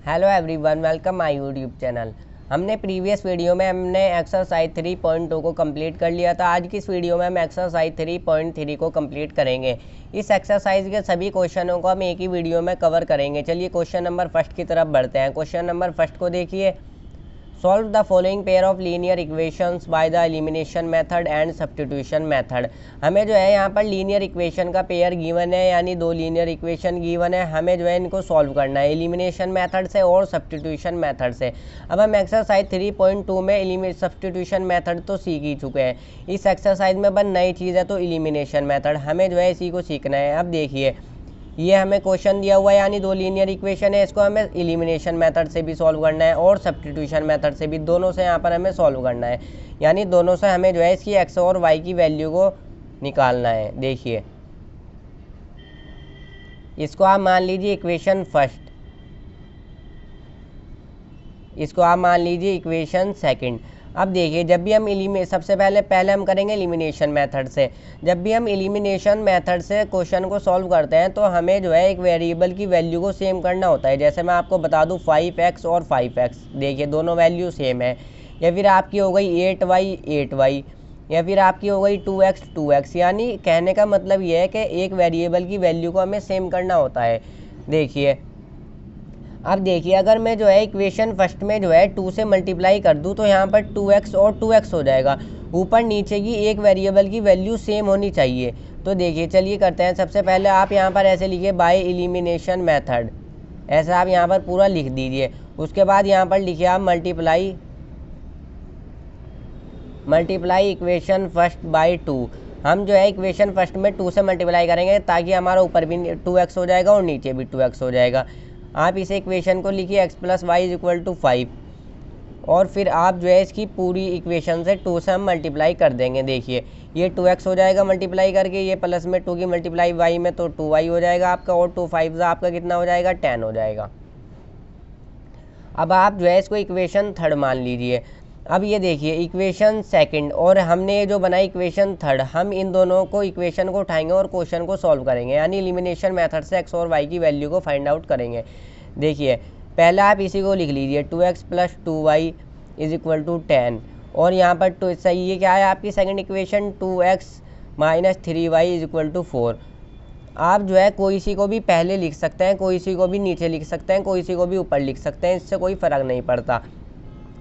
Hello everyone, welcome my YouTube channel. हमने previous video में exercise 3.2 को कंप्लीट कर लिया था। आज की इस वीडियो में हम एक्सरसाइज 3.3 को कंप्लीट करेंगे। इस एक्सरसाइज के सभी क्वेश्चनों को हम एक ही वीडियो में कवर करेंगे। चलिए क्वेश्चन नंबर फर्स्ट की तरफ बढ़ते हैं। क्वेश्चन नंबर फर्स्ट को देखिए, solve the following pair of linear equations by the elimination method and substitution method. हमें जो है यहाँ पर लीनियर इक्वेशन का पेयर गिवन है, यानी दो लीनियर इक्वेशन गिवन है। हमें जो है इनको सॉल्व करना है एलिमिनेशन मेथड से और सब्स्टिट्यूशन मेथड से। अब हम एक्सरसाइज 3.2 में सब्स्टिट्यूशन मेथड तो सीख ही चुके हैं। इस एक्सरसाइज में बस नई चीज़ है तो एलिमिनेशन मेथड, हमें जो है इसी को सीखना है। अब देखिए, ये हमें क्वेश्चन दिया हुआ है, यानी दो लीनियर इक्वेशन है, इसको हमें एलिमिनेशन मेथड से भी सॉल्व करना है और सब्स्टिट्यूशन मेथड से भी, दोनों से यहाँ पर हमें सॉल्व करना है। यानी दोनों से हमें जो है इसकी एक्स और वाई की वैल्यू को निकालना है। देखिए, इसको आप मान लीजिए इक्वेशन फर्स्ट, इसको आप मान लीजिए इक्वेशन सेकंड। अब देखिए, जब भी हम सबसे पहले हम करेंगे एलिमिनेशन मेथड से। जब भी हम एलिमिनेशन मेथड से क्वेश्चन को सॉल्व करते हैं तो हमें जो है एक वेरिएबल की वैल्यू को सेम करना होता है। जैसे मैं आपको बता दूं 5x और 5x, देखिए दोनों वैल्यू सेम है। या फिर आपकी हो गई 8y 8y, या फिर आपकी हो गई 2x 2x। यानी कहने का मतलब ये है कि एक वेरिएबल की वैल्यू को हमें सेम करना होता है। देखिए, अब देखिए, अगर मैं जो है इक्वेशन फर्स्ट में जो है 2 से मल्टीप्लाई कर दूं तो यहाँ पर 2x और 2x हो जाएगा। ऊपर नीचे की एक वेरिएबल की वैल्यू सेम होनी चाहिए। तो देखिए, चलिए करते हैं। सबसे पहले आप यहाँ पर ऐसे लिखिए बाय एलिमिनेशन मेथड, ऐसा आप यहाँ पर पूरा लिख दीजिए। उसके बाद यहाँ पर लिखिए आप मल्टीप्लाई इक्वेशन फर्स्ट बाय 2। हम जो है इक्वेशन फर्स्ट में 2 से मल्टीप्लाई करेंगे ताकि हमारा ऊपर भी 2x हो जाएगा और नीचे भी 2x हो जाएगा। आप इसे इक्वेशन को लिखिए x + y = 5, और फिर आप जो है इसकी पूरी इक्वेशन से 2 से हम मल्टीप्लाई कर देंगे। देखिए, ये 2x हो जाएगा मल्टीप्लाई करके, ये प्लस में 2 की मल्टीप्लाई y में तो 2y हो जाएगा आपका, और 2 5 आपका कितना हो जाएगा, 10 हो जाएगा। अब आप जो है इसको इक्वेशन थर्ड मान लीजिए। अब ये देखिए इक्वेशन सेकंड और हमने ये जो बनाई इक्वेशन थर्ड, हम इन दोनों को इक्वेशन को उठाएंगे और क्वेश्चन को सॉल्व करेंगे, यानी एलिमिनेशन मेथड से एक्स और वाई की वैल्यू को फाइंड आउट करेंगे। देखिए, पहले आप इसी को लिख लीजिए 2x + 2y = 10, और यहाँ पर टू सही ये क्या है आपकी सेकंड इक्वेशन 2x - 3y = 4। आप जो है कोई सी को भी पहले लिख सकते हैं, कोई सी को भी नीचे लिख सकते हैं, कोई सी को भी ऊपर लिख सकते हैं, इससे कोई फ़र्क नहीं पड़ता।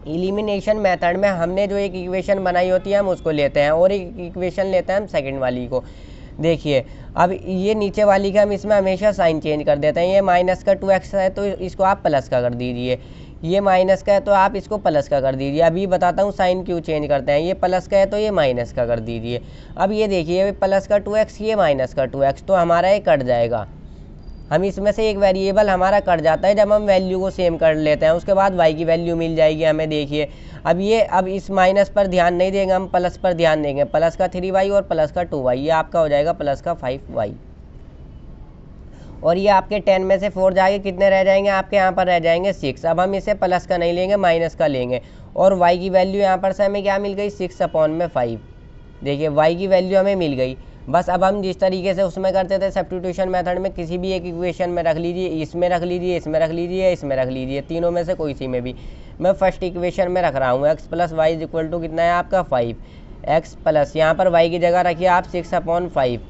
एलिमिनेशन मेथड में हमने जो एक इक्वेशन बनाई होती है हम उसको लेते हैं, और एक इक्वेशन लेते हैं हम सेकंड वाली को। देखिए, अब ये नीचे वाली का हम इसमें हमेशा साइन चेंज कर देते हैं। ये माइनस का 2x है तो इसको आप प्लस का कर दीजिए, ये माइनस का है तो आप इसको प्लस का कर दीजिए। अभी बताता हूँ साइन क्यों चेंज करते हैं। ये प्लस का है तो ये माइनस का कर दीजिए। अब ये देखिए, ये प्लस का 2x, ये माइनस का 2x, तो हमारा ये कट जाएगा। हम इसमें से एक वेरिएबल हमारा कट जाता है जब हम वैल्यू को सेम कर लेते हैं। उसके बाद y की वैल्यू मिल जाएगी हमें। देखिए, अब इस माइनस पर ध्यान नहीं देंगे, हम प्लस पर ध्यान देंगे। प्लस का 3y और प्लस का 2y, ये आपका हो जाएगा प्लस का 5y। और ये आपके 10 में से 4 जाएंगे, कितने रह जाएंगे आपके यहाँ पर रह जाएंगे 6। अब हम इसे प्लस का नहीं लेंगे, माइनस का लेंगे, और y की वैल्यू यहाँ पर से हमें क्या मिल गई, 6/5। देखिए, y की वैल्यू हमें मिल गई। बस अब हम जिस तरीके से उसमें करते थे सब्स्टिट्यूशन मेथड में, किसी भी एक इक्वेशन में रख लीजिए, इसमें रख लीजिए, इसमें रख लीजिए, इसमें रख लीजिए, तीनों में से कोई सी में भी। मैं फर्स्ट इक्वेशन में रख रहा हूँ x + y = कितना है आपका 5, x प्लस यहाँ पर y की जगह रखिए आप 6/5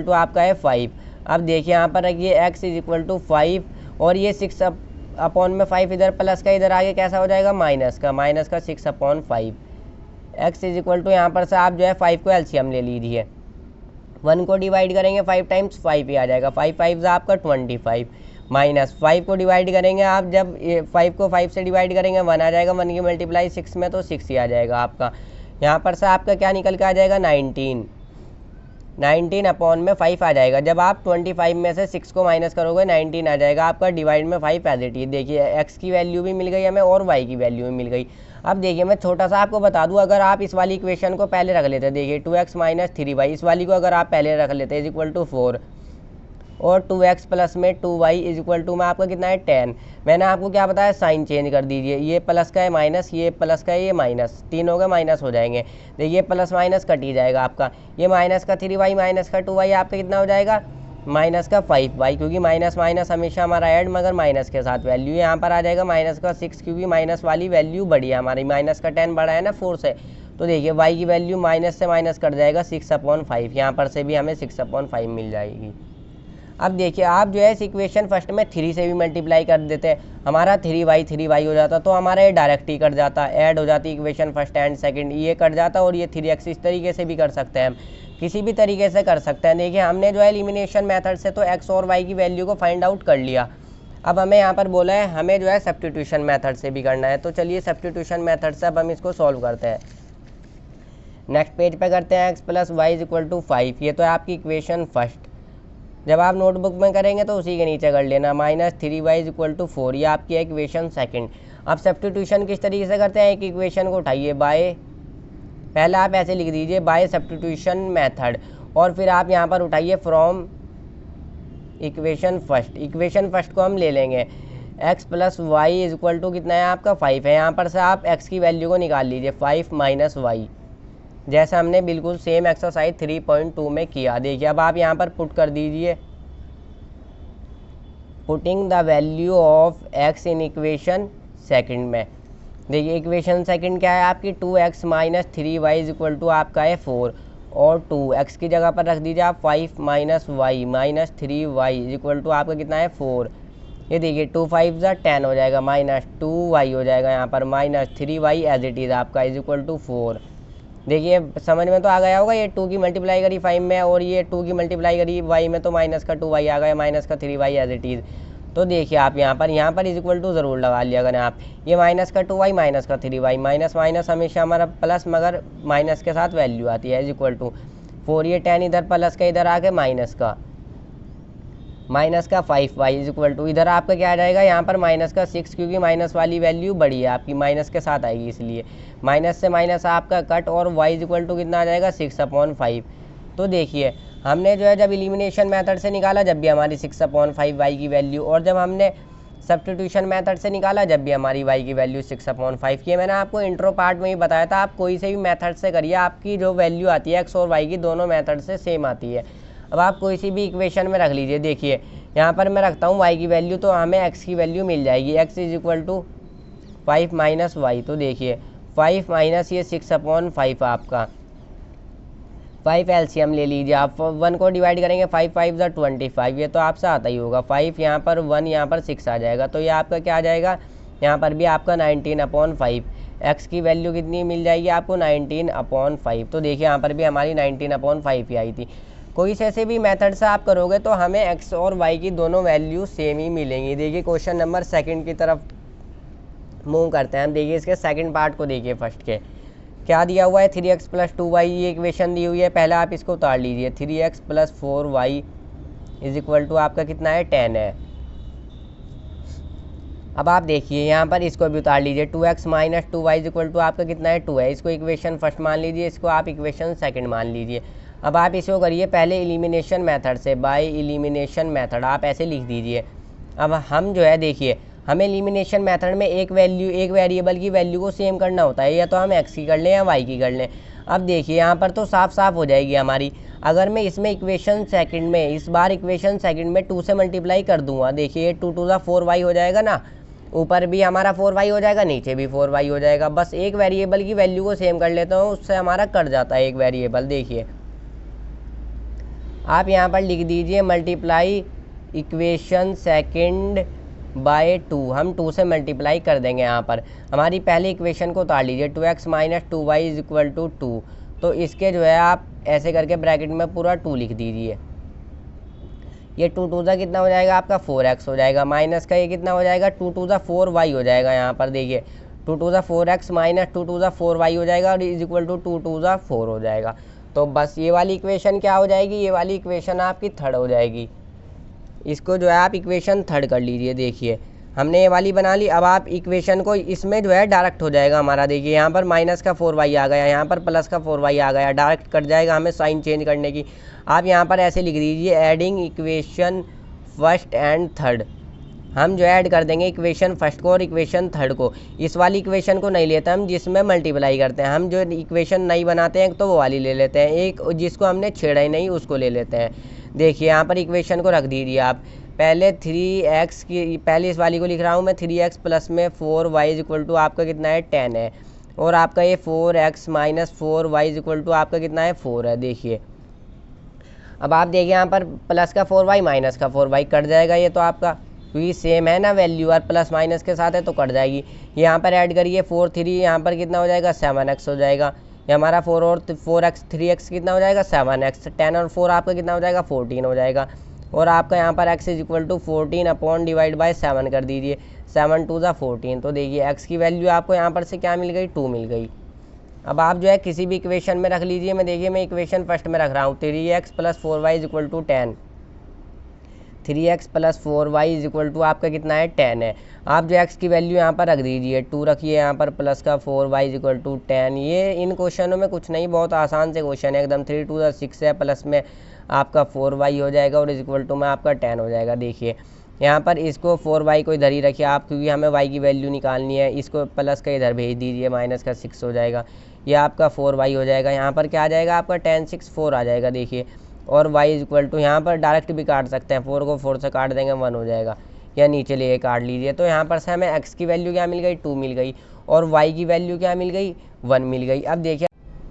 = आपका है 5। अब देखिए यहाँ पर रखिए x = 5, और ये 6/5 इधर प्लस का, इधर आगे कैसा हो जाएगा, माइनस का 6/5। x = यहाँ पर से आप जो है 5 को एलसीएम ले लीजिए। 1 को डिवाइड करेंगे 5 टाइम्स 5 ही आ जाएगा, 5 5 आपका 25, माइनस 5 को डिवाइड करेंगे आप, जब 5 को 5 से डिवाइड करेंगे 1 आ जाएगा, 1 की मल्टीप्लाई 6 में तो 6 ही आ जाएगा आपका। यहाँ पर से आपका क्या निकल के आ जाएगा, 19/5 आ जाएगा। जब आप 25 में से 6 को माइनस करोगे 19 आ जाएगा आपका, डिवाइड में 5 एज इट इज। देखिए, x की वैल्यू भी मिल गई हमें और y की वैल्यू भी मिल गई। अब देखिए, मैं छोटा सा आपको बता दूं, अगर आप इस वाली इक्वेशन को पहले रख लेते, देखिए 2x - 3y, इस वाली को अगर आप पहले रख लेते = 4, और 2x प्लस में 2y = में आपका कितना है 10। मैंने आपको क्या बताया, साइन चेंज कर दीजिए, ये प्लस का है माइनस, ये प्लस का है ये माइनस, तीन हो गए माइनस हो जाएंगे। देखिए, प्लस माइनस कट ही जाएगा आपका। ये माइनस का 3y माइनस का 2y आपका कितना हो जाएगा, माइनस का 5y, क्योंकि माइनस माइनस हमेशा हमारा ऐड मगर माइनस के साथ वैल्यू यहाँ पर आ जाएगा माइनस का 6, क्योंकि माइनस वाली वैल्यू बड़ी है हमारी, माइनस का 10 बड़ा है ना 4 से। तो देखिए y की वैल्यू माइनस से माइनस कट जाएगा 6/5, यहाँ पर से भी हमें 6/5 मिल जाएगी। अब देखिए आप जो है इस इक्वेशन फर्स्ट में 3 से भी मल्टीप्लाई कर देते हैं, हमारा 3y हो जाता, तो हमारा ये डायरेक्ट ही कट जाता, ऐड हो जाती इक्वेशन फर्स्ट एंड सेकंड, ये कट जाता और ये 3x इस तरीके से भी कर सकते हैं, हम किसी भी तरीके से कर सकते हैं। देखिए हमने जो है एलिमिनेशन मेथड से तो x और y की वैल्यू को फाइंड आउट कर लिया। अब हमें यहाँ पर बोला है हमें जो है सब्स्टिट्यूशन मेथड से भी करना है, तो चलिए सब्स्टिट्यूशन मेथड से अब हम इसको सॉल्व करते हैं। नेक्स्ट पेज पे करते हैं x + y = 5, ये तो है आपकी इक्वेशन फर्स्ट। जब आप नोटबुक में करेंगे तो उसी के नीचे कर लेना -3y = 4, ये आपकी है इक्वेशन सेकंड। अब सब्स्टिट्यूशन किस तरीके से करते हैं, एक इक्वेशन को उठाइए बाय, पहले आप ऐसे लिख दीजिए बाय सब्स्टिट्यूशन मेथड, और फिर आप यहाँ पर उठाइए from equation first. Equation first को हम ले लेंगे x + y = कितना है आपका 5 है, यहाँ पर से आप x की वैल्यू को निकाल लीजिए 5 - y, जैसा हमने बिल्कुल सेम एक्सरसाइज 3.2 में किया। देखिए अब आप यहाँ पर पुट कर दीजिए, putting the value of x in equation second में। देखिए इक्वेशन सेकंड क्या है आपकी 2x - 3y = आपका है 4, और 2x की जगह पर रख दीजिए आप 5 - y - 3y = आपका कितना है 4। ये देखिए 2 × 5 = 10 हो जाएगा, -2y हो जाएगा यहाँ पर, -3y एज इट इज़ आपका = 4। देखिए समझ में तो आ गया होगा, ये 2 की मल्टीप्लाई करी 5 में और ये 2 की मल्टीप्लाई करी y में, तो माइनस का 2y आ गया, -3y एज इट इज़। तो देखिए आप यहाँ पर = ज़रूर लगा लिया करें आप, ये -2y -3y, माइनस माइनस हमेशा हमारा प्लस मगर माइनस के साथ वैल्यू आती है =4, ये 10 इधर प्लस का इधर आके माइनस का -5y इधर आपका क्या आ जाएगा यहाँ पर -6, क्योंकि माइनस वाली वैल्यू बड़ी है आपकी, माइनस के साथ आएगी, इसलिए माइनस से माइनस आपका कट, और y = कितना आ जाएगा 6/5। तो देखिए हमने जो है जब एलिमिनेशन मेथड से निकाला जब भी हमारी 6/5 y की वैल्यू, और जब हमने सब्स्टिट्यूशन मेथड से निकाला जब भी हमारी y की वैल्यू 6/5 की है। मैंने आपको इंट्रो पार्ट में ही बताया था, आप कोई से भी मेथड से करिए, आपकी जो वैल्यू आती है x और y की दोनों मेथड से सेम आती है। अब आप कोई सी भी इक्वेशन में रख लीजिए, देखिए यहाँ पर मैं रखता हूँ y की वैल्यू, तो हमें x की वैल्यू मिल जाएगी, x = 5 - y। तो देखिए 5 माइनस ये 6/5 आपका, 5 एलसीएम ले लीजिए आप, 1 को डिवाइड करेंगे 5 × 5 = 25, ये तो आपसे आता ही होगा, 5 यहाँ पर 1 यहाँ पर 6 आ जाएगा, तो ये आपका क्या आ जाएगा, यहाँ पर भी आपका 19/5, x की वैल्यू कितनी मिल जाएगी आपको 19/5। तो देखिए यहाँ पर भी हमारी 19/5 ही आई थी। कोई से ऐसे भी मेथड से आप करोगे तो हमें x और y की दोनों वैल्यू सेम ही मिलेंगी। देखिए क्वेश्चन नंबर सेकंड की तरफ मूव करते हैं हम। देखिए इसके सेकंड पार्ट को देखिए, फर्स्ट के क्या दिया हुआ है 3x + 2y, ये इक्वेशन दी हुई है, पहले आप इसको उतार लीजिए, 3x + 4y = आपका कितना है 10 है। अब आप देखिए यहाँ पर इसको भी उतार लीजिए, 2x - 2y = आपका कितना है 2 है, इसको इक्वेशन फर्स्ट मान लीजिए, इसको आप इक्वेशन सेकंड मान लीजिए। अब आप इसको करिए पहले एलिमिनेशन मेथड से, बाय एलिमिनेशन मेथड आप ऐसे लिख दीजिए। अब हम जो है देखिए हमें एलिमिनेशन मेथड में एक वेरिएबल की वैल्यू को सेम करना होता है, या तो हम x की कर लें या y की कर लें। अब देखिए यहाँ पर तो साफ साफ हो जाएगी हमारी, अगर मैं इसमें इक्वेशन सेकंड में इस बार इक्वेशन सेकंड में 2 से मल्टीप्लाई कर दूंगा, देखिए 2 × 4y हो जाएगा ना, ऊपर भी हमारा 4y हो जाएगा, नीचे भी 4y हो जाएगा। बस एक वेरिएबल की वैल्यू को सेम कर लेता हूँ, उससे हमारा कट जाता है एक वेरिएबल। देखिए आप यहाँ पर लिख दीजिए मल्टीप्लाई इक्वेशन सेकंड बाय 2, हम 2 से मल्टीप्लाई कर देंगे। यहाँ पर हमारी पहली इक्वेशन को उतार लीजिए, 2x - 2y = 2, तो इसके जो है आप ऐसे करके ब्रैकेट में पूरा 2 लिख दीजिए। ये 2 × 2 कितना हो जाएगा आपका 4x हो जाएगा, माइनस का ये कितना हो जाएगा 2 × 4y हो जाएगा। यहाँ पर देखिए 2 × 4x - 2 × 4y हो जाएगा, और = 2 × 4 हो जाएगा। तो बस ये वाली इक्वेशन क्या हो जाएगी, ये वाली इक्वेशन आपकी थर्ड हो जाएगी। इसको जो है आप इक्वेशन थर्ड कर लीजिए। देखिए हमने ये वाली बना ली। अब आप इक्वेशन को इसमें जो है डायरेक्ट हो जाएगा हमारा, देखिए यहाँ पर माइनस का 4y आ गया, यहाँ पर प्लस का 4y आ गया, डायरेक्ट कट जाएगा, हमें साइन चेंज करने की। आप यहाँ पर ऐसे लिख दीजिए adding equation first and third, हम जो ऐड कर देंगे इक्वेशन फर्स्ट को और इक्वेशन थर्ड को। इस वाली इक्वेशन को नहीं लेते हम जिसमें मल्टीप्लाई करते हैं, हम जो इक्वेशन नहीं बनाते हैं तो वो वाली ले लेते हैं, एक जिसको हमने छेड़ा ही नहीं उसको ले लेते हैं। देखिए यहाँ पर इक्वेशन को रख दीजिए आप। पहले 3x की, पहले इस वाली को लिख रहा हूँ मैं, 3x प्लस में 4y इज इक्वल टू आपका कितना है 10 है, और आपका ये 4x minus 4y is equal to आपका कितना है 4 है। देखिए अब आप देखिए यहाँ पर प्लस का 4y माइनस का 4y कट जाएगा, ये तो आपका क्योंकि सेम है ना वैल्यू और प्लस माइनस के साथ है तो कट जाएगी। यहाँ पर ऐड करिए 4 3, यहाँ पर कितना हो जाएगा 7x हो जाएगा। ये हमारा 4 और 4x 3x कितना हो जाएगा 7x, 10 और 4 आपका कितना हो जाएगा 14 हो जाएगा। और आपका यहाँ पर x is equal to 14 upon divide by 7 कर दीजिए, 7 2 ज़ा 14। तो देखिए x की वैल्यू आपको यहाँ पर से क्या मिल गई 2 मिल गई। अब आप जो है किसी भी इक्वेशन में रख लीजिए। मैं देखिए मैं इक्वेशन फर्स्ट में रख रहा हूँ 3x plus 4y is equal to 10, 3x plus 4y is equal to आपका कितना है 10 है। आप जो x की वैल्यू यहाँ पर रख दीजिए 2 रखिए यहाँ पर, प्लस का 4y इज इक्वल टू 10। ये इन क्वेश्चनों में कुछ नहीं, बहुत आसान से क्वेश्चन है एकदम। 3 2 6 है, प्लस में आपका 4y हो जाएगा और इज इक्वल टू में आपका 10 हो जाएगा। देखिए यहाँ पर इसको 4y को इधर ही रखिए आप, क्योंकि हमें y की वैल्यू निकालनी है। इसको प्लस का इधर भेज दीजिए, माइनस का 6 हो जाएगा, ये आपका 4y हो जाएगा। यहाँ पर क्या आ जाएगा आपका 10 6 4 आ जाएगा। देखिए और y इज इक्वल टू, यहाँ पर डायरेक्ट भी काट सकते हैं, 4 को 4 से काट देंगे 1 हो जाएगा, या नीचे ले काट लीजिए। तो यहाँ पर से हमें x की वैल्यू क्या मिल गई 2 मिल गई, और y की वैल्यू क्या मिल गई 1 मिल गई। अब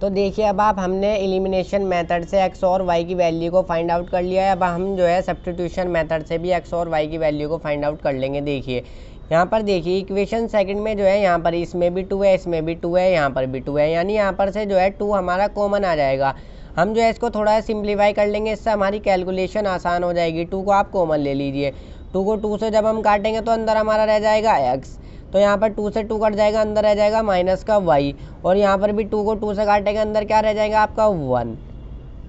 देखिए अब आप हमने एलिमिनेशन मेथड से x और y की वैल्यू को फाइंड आउट कर लिया है। अब हम जो है सब्स्टिट्यूशन मेथड से भी x और y की वैल्यू को फाइंड आउट कर लेंगे। देखिए यहाँ पर देखिए इक्वेशन सेकंड में जो है यहाँ पर इसमें भी 2 है, इसमें भी 2 है, यहाँ पर भी 2 है, यानी यहाँ पर से जो है 2 हमारा कॉमन आ जाएगा। हम जो है इसको थोड़ा सिंप्लीफाई कर लेंगे, इससे हमारी कैलकुलेशन आसान हो जाएगी। 2 को आप कॉमन ले लीजिए, 2 को 2 से जब हम काटेंगे तो अंदर हमारा रह जाएगा x, तो यहाँ पर 2 से 2 कट जाएगा, अंदर रह जाएगा माइनस का y, और यहाँ पर भी 2 को 2 से काटेंगे, अंदर क्या रह जाएगा आपका 1।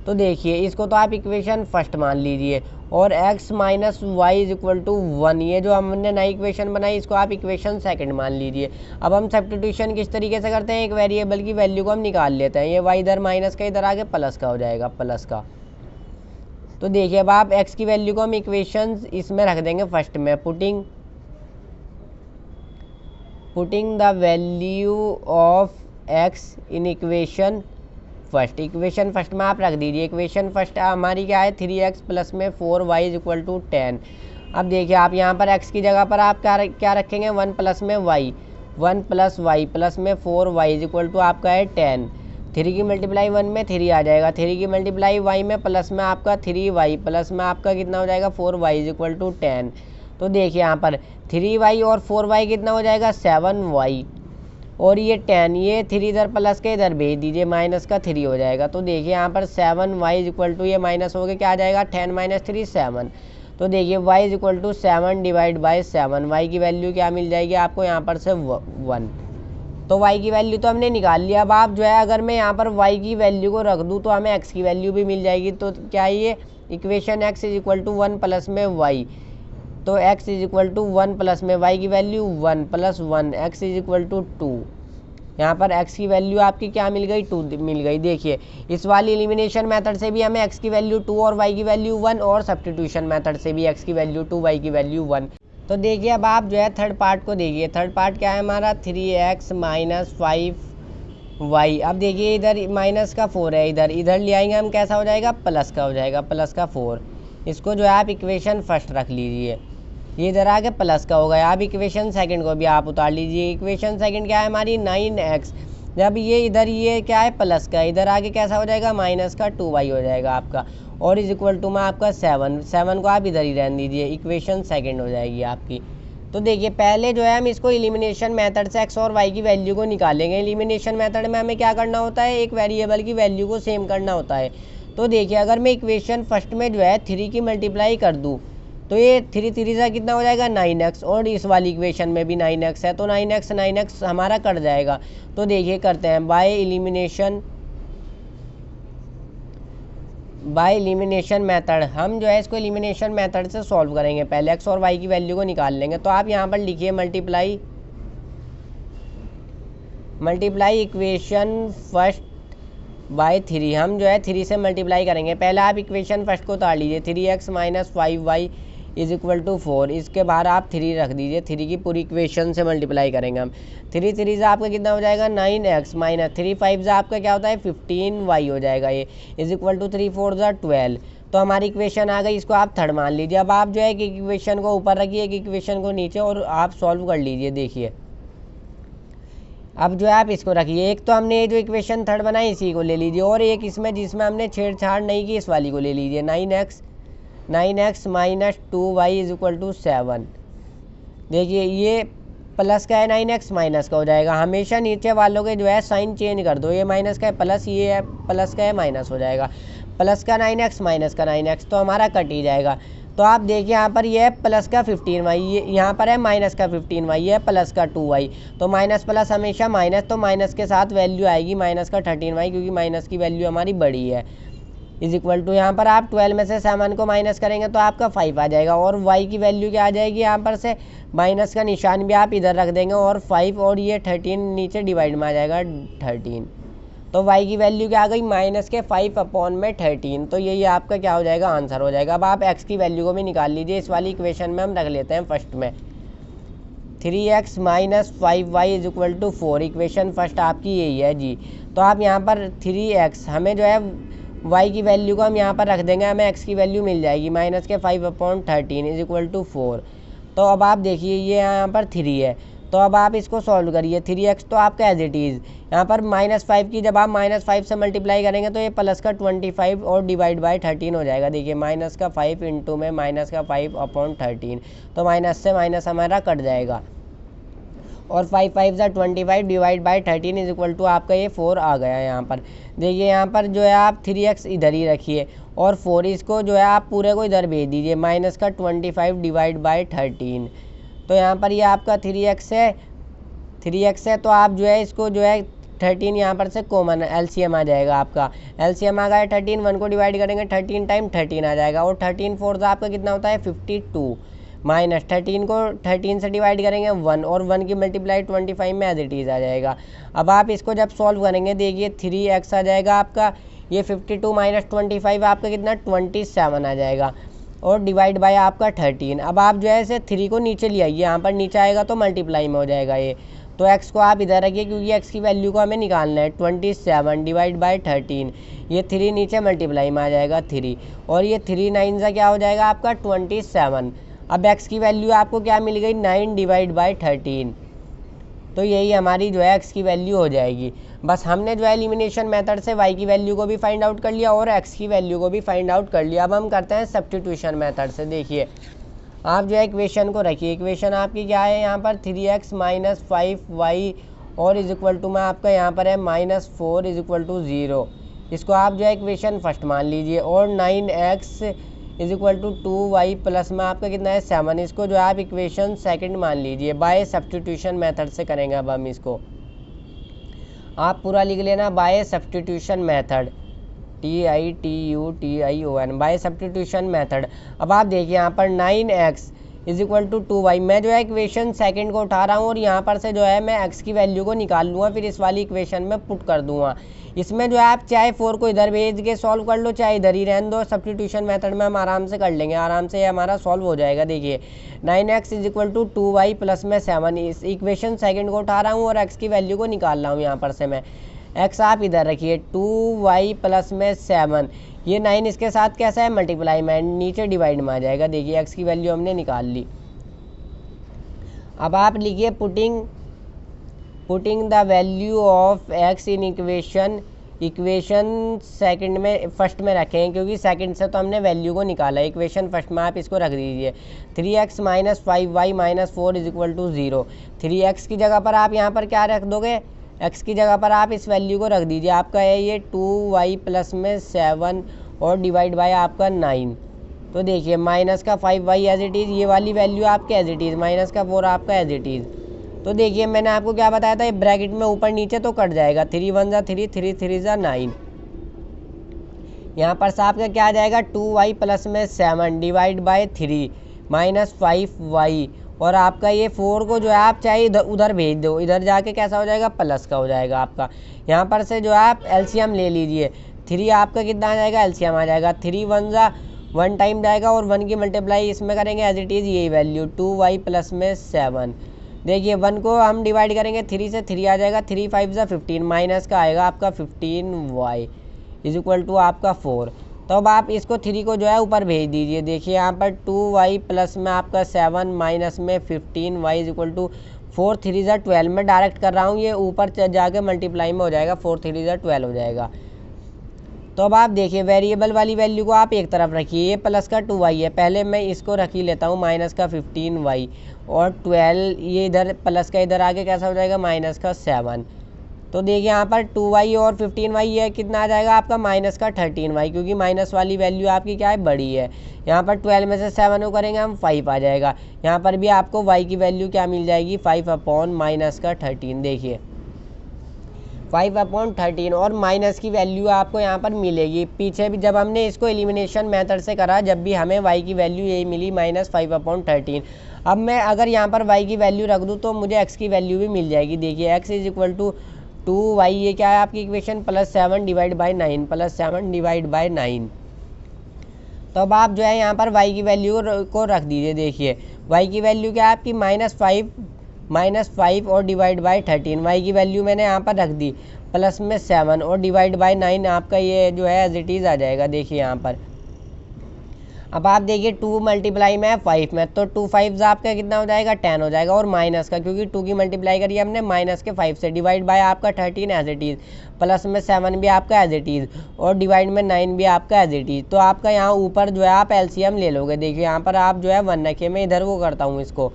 तो देखिए इसको तो आप इक्वेशन फर्स्ट मान लीजिए, और x minus y is equal to 1, ये जो हमने नई इक्वेशन बनाई इसको आप इक्वेशन सेकंड मान लीजिए। अब हम सब्स्टिट्यूशन किस तरीके से करते हैं, एक वेरिएबल की वैल्यू को हम निकाल लेते हैं। ये y इधर माइनस का, इधर आगे प्लस का हो जाएगा, प्लस का। तो देखिए अब आप x की वैल्यू को हम इक्वेशन इसमें रख देंगे फर्स्ट में, putting the value of x in equation first. Equation first में आप रख दीजिए, इक्वेशन फर्स्ट हमारी क्या है 3x प्लस में 4y इज इक्वल टू 10। अब देखिए आप यहाँ पर x की जगह पर आप क्या रखेंगे 1 प्लस में y, 1 प्लस y प्लस में 4y इज इक्वल टू आपका है 10। 3 की मल्टीप्लाई 1 में 3 आ जाएगा, 3 की मल्टीप्लाई y में प्लस में आपका 3y प्लस में आपका कितना हो जाएगा 4y इज इक्वल टू 10। तो देखिए यहाँ पर 3y और 4y कितना हो जाएगा 7y, और ये 10, ये 3 इधर प्लस के इधर भेज दीजिए, माइनस का 3 हो जाएगा। तो देखिए यहाँ पर 7y इज इक्वल टू, ये माइनस हो गया क्या आ जाएगा 10 माइनस 3 7। तो देखिए y is equal to 7 divide by 7, y की वैल्यू क्या मिल जाएगी आपको यहाँ पर से 1। तो y की वैल्यू तो हमने निकाल लिया। अब आप जो है अगर मैं यहाँ पर y की वैल्यू को रख दूँ तो हमें x की वैल्यू भी मिल जाएगी। तो क्या ये equation x is equal to 1 plus में y, तो x is equal to 1 plus में y की value 1 plus 1, x is equal to 2। यहाँ पर x की वैल्यू आपकी क्या मिल गई 2 मिल गई। देखिए इस वाली एलिमिनेशन मेथड से भी हमें x की वैल्यू 2 और y की वैल्यू 1, और सब्स्टिट्यूशन मेथड से भी x की वैल्यू 2 y की वैल्यू 1। तो देखिए अब आप जो है थर्ड पार्ट को देखिए, थर्ड पार्ट क्या है हमारा 3x माइनस 5y। अब देखिए इधर माइनस का 4 है, इधर ले आएंगे हम, कैसा हो जाएगा प्लस का हो जाएगा, प्लस का 4। इसको जो है आप इक्वेशन फर्स्ट रख लीजिए, ये इधर आके प्लस का हो गया। अब इक्वेशन सेकंड को भी आप उतार लीजिए, इक्वेशन सेकंड क्या है हमारी 9x, जब ये इधर ये क्या है प्लस का, इधर आके कैसा हो जाएगा माइनस का 2y हो जाएगा आपका, और इज इक्वल टू में आपका 7 को आप इधर ही रहने दीजिए, इक्वेशन सेकंड हो जाएगी आपकी। तो देखिए पहले जो है हम इसको एलिमिनेशन मेथड से x और y की वैल्यू को निकालेंगे। एलिमिनेशन मेथड में हमें क्या करना होता है, एक वेरिएबल की वैल्यू को सेम करना होता है। तो देखिए अगर मैं इक्वेशन फर्स्ट में जो है 3 की मल्टीप्लाई कर दूँ तो ये 3 3 से कितना हो जाएगा 9x, और इस वाली इक्वेशन में भी 9x है, तो 9x हमारा कट जाएगा। तो देखिए करते हैं बाय एलिमिनेशन मेथड। हम जो है इसको एलिमिनेशन मेथड से सॉल्व करेंगे। पहले x और y की वैल्यू को निकाल लेंगे। तो आप यहाँ पर लिखिए मल्टीप्लाई इक्वेशन फर्स्ट बाय 3। हम जो है 3 से मल्टीप्लाई करेंगे। पहले आप इक्वेशन फर्स्ट को उतार लीजिए, 3x minus 5y is equal to 4। इसके बाहर आप 3 रख दीजिए, 3 की पूरी इक्वेशन से मल्टीप्लाई करेंगे हम। 3 3 से आपका कितना हो जाएगा 9x माइनस 3 5 से आपका क्या होता है 15y हो जाएगा ये, इज इक्वल टू 3 4 12। तो हमारी इक्वेशन आ गई, इसको आप थर्ड मान लीजिए। अब आप जो है कि इक्वेशन को ऊपर रखिए, एक इक्वेशन को नीचे, और आप सॉल्व कर लीजिए। देखिए अब जो है आप इसको रखिए, एक तो हमने ये जो इक्वेशन थर्ड बनाई इसी को ले लीजिए, और एक इसमें जिसमें हमने छेड़छाड़ नहीं की इस वाली को ले लीजिए। 9x minus 2y is equal to 7। देखिए ये प्लस का है 9x माइनस का हो जाएगा। हमेशा नीचे वालों के जो है साइन चेंज कर दो, ये माइनस का है प्लस, ये है प्लस का है माइनस हो जाएगा। प्लस का 9x माइनस का 9x तो हमारा कट ही जाएगा। तो आप देखिए यहाँ पर ये है प्लस का 15y, ये यहाँ पर है माइनस का 15y, ये है प्लस का 2y। तो माइनस प्लस हमेशा माइनस, तो माइनस के साथ वैल्यू आएगी माइनस का 13y, क्योंकि माइनस की वैल्यू हमारी बड़ी है। इज इक्वल टू यहाँ पर आप 12 में से 7 को माइनस करेंगे तो आपका 5 आ जाएगा, और y की वैल्यू क्या आ जाएगी यहाँ पर से, माइनस का निशान भी आप इधर रख देंगे, और 5 और ये 13 नीचे डिवाइड में आ जाएगा 13। तो y की वैल्यू क्या आ गई माइनस के 5 अपॉन में 13। तो यही आपका क्या हो जाएगा आंसर हो जाएगा। अब आप x की वैल्यू को भी निकाल लीजिए, इस वाली इक्वेशन में हम रख लेते हैं फर्स्ट में 3x minus 5y is equal to 4। Equation first आपकी यही है जी। तो आप यहाँ पर 3x, हमें जो है y की वैल्यू को हम यहाँ पर रख देंगे, हमें x की वैल्यू मिल जाएगी माइनस के 5 अपॉन 13 इज इक्वल टू 4। तो अब आप देखिए ये यहाँ पर 3 है, तो अब आप इसको सॉल्व करिए। 3x तो आपका एज इट इज़, यहाँ पर -5 की जब आप -5 से मल्टीप्लाई करेंगे तो ये प्लस का 25 और डिवाइड बाय 13 हो जाएगा। देखिए माइनस का 5 इंटू में माइनस का 5 अपॉन 13, तो माइनस से माइनस हमारा कट जाएगा, और 5 5 से 25 divide by 13 is equal to आपका ये 4 आ गया यहाँ पर। देखिए यहाँ पर जो है आप 3x इधर ही रखिए, और 4 इसको जो है आप पूरे को इधर भेज दीजिए, माइनस का 25 डिवाइड बाय 13। तो यहाँ पर ये आपका 3x है, तो आप जो है इसको जो है 13 यहाँ पर से कॉमन एलसीएम आ जाएगा आपका। एलसीएम आ गया 13, 1 को डिवाइड करेंगे 13 टाइम 13 आ जाएगा, और 13 4 से आपका कितना होता है 52, माइनस 13 को 13 से डिवाइड करेंगे 1, और 1 की मल्टीप्लाई 25 में एज इट इज़ आ जाएगा। अब आप इसको जब सॉल्व करेंगे देखिए 3x आ जाएगा आपका, ये 52 माइनस 25 आपका कितना 27 आ जाएगा, और डिवाइड बाय आपका 13। अब आप जो है इसे 3 को नीचे ले आइए, यहाँ पर नीचे आएगा तो मल्टीप्लाई में हो जाएगा ये। तो x को आप इधर रखिए, क्योंकि x की वैल्यू को हमें निकालना है। 27 डिवाइड बाय 13, ये 3 नीचे मल्टीप्लाई में आ जाएगा 3, और ये 3 9 से क्या हो जाएगा आपका 27। अब x की वैल्यू आपको क्या मिल गई 9 डिवाइड बाय 13। तो यही हमारी जो है x की वैल्यू हो जाएगी। बस हमने जो है एलिमिनेशन मेथड से y की वैल्यू को भी फाइंड आउट कर लिया और x की वैल्यू को भी फाइंड आउट कर लिया। अब हम करते हैं सब्स्टिट्यूशन मेथड से। देखिए आप जो है इक्वेशन को रखिए, इक्वेशन आपकी क्या है यहाँ पर 3x माइनस 5y और इज इक्वल टू में आपका यहाँ पर है -4 इज इक्वल टू 0। इसको आप जो है इक्वेशन फर्स्ट मान लीजिए, और 9x is equal to 2y plus में आपका कितना है 7, इसको जो है आप इक्वेशन सेकंड मान लीजिए। बाय सब्स्टिट्यूशन मेथड से करेंगे अब हम इसको, आप पूरा लिख लेना by substitution method, TITUTION, by substitution method. अब आप देखिए यहाँ पर 9x is equal to 2y, मैं जो है इक्वेशन सेकंड को उठा रहा हूँ और यहाँ पर से जो है मैं x की वैल्यू को निकाल लूँगा, फिर इस वाली इक्वेशन में पुट कर दूँगा। इसमें जो है आप चाहे 4 को इधर भेज के सॉल्व कर लो, चाहे इधर ही रहने दो। सब्स्टिट्यूशन मेथड में हम आराम से कर लेंगे, आराम से ये हमारा सॉल्व हो जाएगा। देखिए 9x is equal to 2y plus में 7, इस इक्वेशन सेकंड को उठा रहा हूँ और x की वैल्यू को निकाल रहा हूँ। यहाँ पर से मैं x आप इधर रखिए, 2y प्लस में 7, ये 9 इसके साथ कैसा है मल्टीप्लाई में, नीचे डिवाइड में आ जाएगा। देखिए x की वैल्यू हमने निकाल ली। अब आप लिखिए putting the value of x in equation second में फर्स्ट में रखें, क्योंकि सेकंड से तो हमने वैल्यू को निकाला है। इक्वेशन फर्स्ट में आप इसको रख दीजिए, 3x minus 5y minus 4 is equal to 0। 3x की जगह पर आप यहाँ पर क्या रख दोगे, x की जगह पर आप इस वैल्यू को रख दीजिए, आपका है ये 2y प्लस में 7 और डिवाइड बाय आपका 9। तो देखिए माइनस का 5y एज इट इज़, ये वाली वैल्यू आपके एज इट इज़, माइनस का 4 आपका एज इट इज़। तो देखिए मैंने आपको क्या बताया था, ये ब्रैकेट में ऊपर नीचे तो कट जाएगा, 3 1 जा 3, 3 3 जा 9। यहाँ पर से आपका क्या आ जाएगा 2y प्लस में 7 डिवाइड बाय 3 माइनस 5y, और आपका ये 4 को जो है आप चाहे उधर भेज दो, इधर जाके कैसा हो जाएगा प्लस का हो जाएगा आपका। यहाँ पर से जो है आप एलसीएम ले लीजिए, 3 आपका कितना आ जाएगा एलसीएम आ जाएगा, 3 1 जा 1 टाइम जाएगा और 1 की मल्टीप्लाई इसमें करेंगे एज इट इज़ यही वैल्यू 2y प्लस में 7। देखिए 1 को हम डिवाइड करेंगे 3 से, 3 आ जाएगा, 3 5 ज़ा 15 माइनस का आएगा आपका 15y इज इक्वल टू आपका 4। तो अब आप इसको 3 को जो है ऊपर भेज दीजिए। देखिए यहाँ पर 2y प्लस में आपका 7 माइनस में 15y इज इक्वल टू 4 3 ज़ा 12 में डायरेक्ट कर रहा हूँ, ये ऊपर जाके मल्टीप्लाई में हो जाएगा, 4 3 ज़ा 12 हो जाएगा। तो अब आप देखिए वेरिएबल वाली वैल्यू को आप एक तरफ रखिए, ये प्लस का 2y है, पहले मैं इसको रख ही लेता हूँ माइनस का 15y और 12 ये इधर प्लस का इधर आगे कैसा हो जाएगा माइनस का 7। तो देखिए यहाँ पर 2y और 15y है, कितना आ जाएगा आपका माइनस का 13y, क्योंकि माइनस वाली वैल्यू आपकी क्या है बड़ी है। यहाँ पर 12 में से 7 को करेंगे हम 5 आ जाएगा। यहाँ पर भी आपको y की वैल्यू क्या मिल जाएगी 5/-13। देखिए 5/13 और माइनस की वैल्यू आपको यहाँ पर मिलेगी। पीछे भी जब हमने इसको एलिमिनेशन मेथड से करा, जब भी हमें y की वैल्यू यही मिली -5/13। अब मैं अगर यहाँ पर y की वैल्यू रख दूँ तो मुझे x की वैल्यू भी मिल जाएगी। देखिए x is equal to 2y, ये क्या है आपकी equation +7 divide by 9 +7 divide by 9। तो अब आप जो है यहाँ पर y की वैल्यू को रख दीजिए। देखिए y की वैल्यू क्या है आपकी -5 और डिवाइड बाई 13। y की वैल्यू मैंने यहाँ पर रख दी प्लस में 7 और डिवाइड बाई 9 आपका ये जो है एज इट इज़ आ जाएगा। देखिए यहाँ पर अब आप देखिए 2 मल्टीप्लाई में 5 में, तो 2 5 आपका कितना हो जाएगा 10 हो जाएगा, और माइनस का क्योंकि 2 की मल्टीप्लाई करी हमने माइनस के 5 से, डिवाइड बाय आपका 13 एज इट इज़, प्लस में 7 भी आपका एज इट इज़ और डिवाइड में 9 भी आपका एज इट इज़। तो आपका यहाँ ऊपर जो है आप एलसीएम ले लोगे। देखिए यहाँ पर आप जो है 1 रखिए, मैं इधर वो करता हूँ इसको,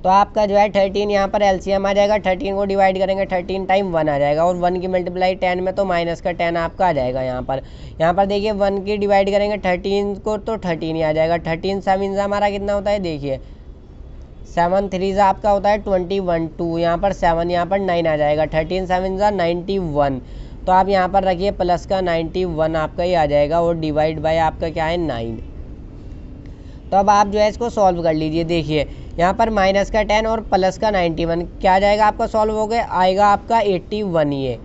तो आपका जो है 13 यहाँ पर एलसीएम आ जाएगा। 13 को डिवाइड करेंगे 13 टाइम 1 आ जाएगा, और 1 की मल्टीप्लाई 10 में तो माइनस का 10 आपका आ जाएगा। यहाँ पर देखिए 1 की डिवाइड करेंगे 13 को तो 13 ही आ जाएगा। 13 7 हमारा कितना होता है, देखिए 7 3 आपका होता है 21 2, यहाँ पर 7 यहाँ पर 9 आ जाएगा। 13 7 91, तो आप यहाँ पर रखिए प्लस का 91 आपका ही आ जाएगा, और डिवाइड बाय आपका क्या है 9। तो अब आप जो है इसको सॉल्व कर लीजिए। देखिए यहाँ पर माइनस का 10 और प्लस का 91 क्या आ जाएगा आपका सॉल्व हो गया, आएगा आपका 81, ये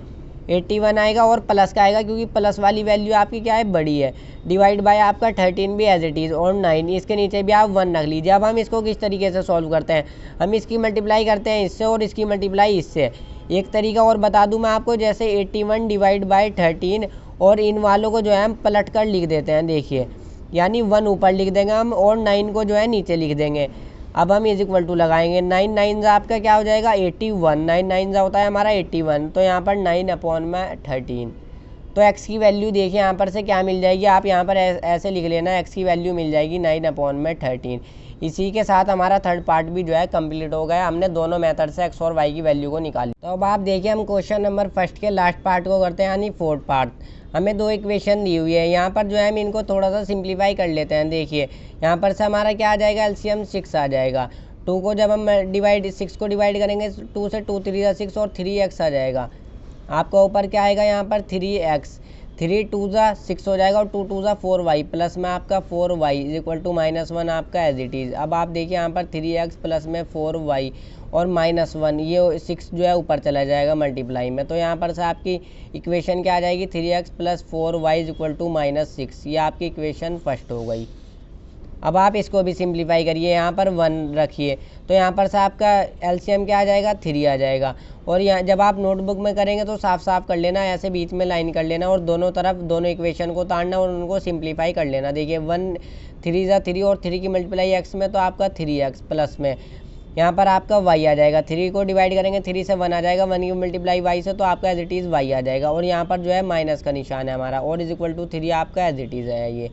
81 आएगा, और प्लस का आएगा क्योंकि प्लस वाली वैल्यू आपकी क्या है बड़ी है। डिवाइड बाय आपका 13 भी एज इट इज़ और 9, इसके नीचे भी आप 1 रख लीजिए। अब हम इसको किस तरीके से सॉल्व करते हैं, हम इसकी मल्टीप्लाई करते हैं इससे और इसकी मल्टीप्लाई इससे। एक तरीका और बता दूं मैं आपको, जैसे 81 डिवाइड बाय 13 और इन वालों को जो है हम पलट कर लिख देते हैं। देखिए यानी 1 ऊपर लिख देंगे हम और 9 को जो है नीचे लिख देंगे। अब हम इज इक्वल टू लगाएंगे, 9 9 आपका क्या हो जाएगा 81, 9 9 होता है हमारा 81, तो यहाँ पर 9/13। तो x की वैल्यू देखिए यहाँ पर से क्या मिल जाएगी, आप यहाँ पर ऐसे लिख लेना, x की वैल्यू मिल जाएगी 9/13। इसी के साथ हमारा थर्ड पार्ट भी जो है कंप्लीट हो गया। हमने दोनों मेथड से x और y की वैल्यू को निकाली। तो अब आप देखिए हम क्वेश्चन नंबर फर्स्ट के लास्ट पार्ट को करते हैं, यानी फोर्थ पार्ट। हमें 2 इक्वेशन दी हुई है, यहाँ पर जो है हम इनको थोड़ा सा सिंप्लीफाई कर लेते हैं। देखिए यहाँ पर से हमारा क्या आ जाएगा, एलसीएम 6 आ जाएगा। 2 को जब हम 6 को डिवाइड करेंगे 2 से, 2 3 6 और 3x आ जाएगा। आपका ऊपर क्या आएगा यहाँ पर 3x, 3 2 6 हो जाएगा, और 2 2 4y, प्लस में आपका 4y इज इक्वल टू -1 आपका एज इट इज़। अब आप देखिए यहाँ पर 3x प्लस में 4y और -1, ये 6 जो है ऊपर चला जाएगा मल्टीप्लाई में। तो यहाँ पर से आपकी इक्वेशन क्या आ जाएगी, 3x plus 4y is equal to -6, ये आपकी इक्वेशन फर्स्ट हो गई। अब आप इसको भी सिंप्लीफाई करिए, यहाँ पर 1 रखिए, तो यहाँ पर से आपका एलसीएम क्या आ जाएगा 3 आ जाएगा। और यहाँ जब आप नोटबुक में करेंगे तो साफ साफ कर लेना, ऐसे बीच में लाइन कर लेना और दोनों तरफ दोनों इक्वेशन को उतारना और उनको सिंप्लीफाई कर लेना। देखिए 1 3 3 और 3 की मल्टीप्लाई x में, तो आपका 3x प्लस में यहाँ पर आपका y आ जाएगा। 3 को डिवाइड करेंगे 3 से 1 आ जाएगा, 1 की मल्टीप्लाई y से, तो आपका एज इट इज़ y आ जाएगा। और यहाँ पर जो है माइनस का निशान है हमारा, और इज इक्वल टू 3 आपका एज इट इज़ है। ये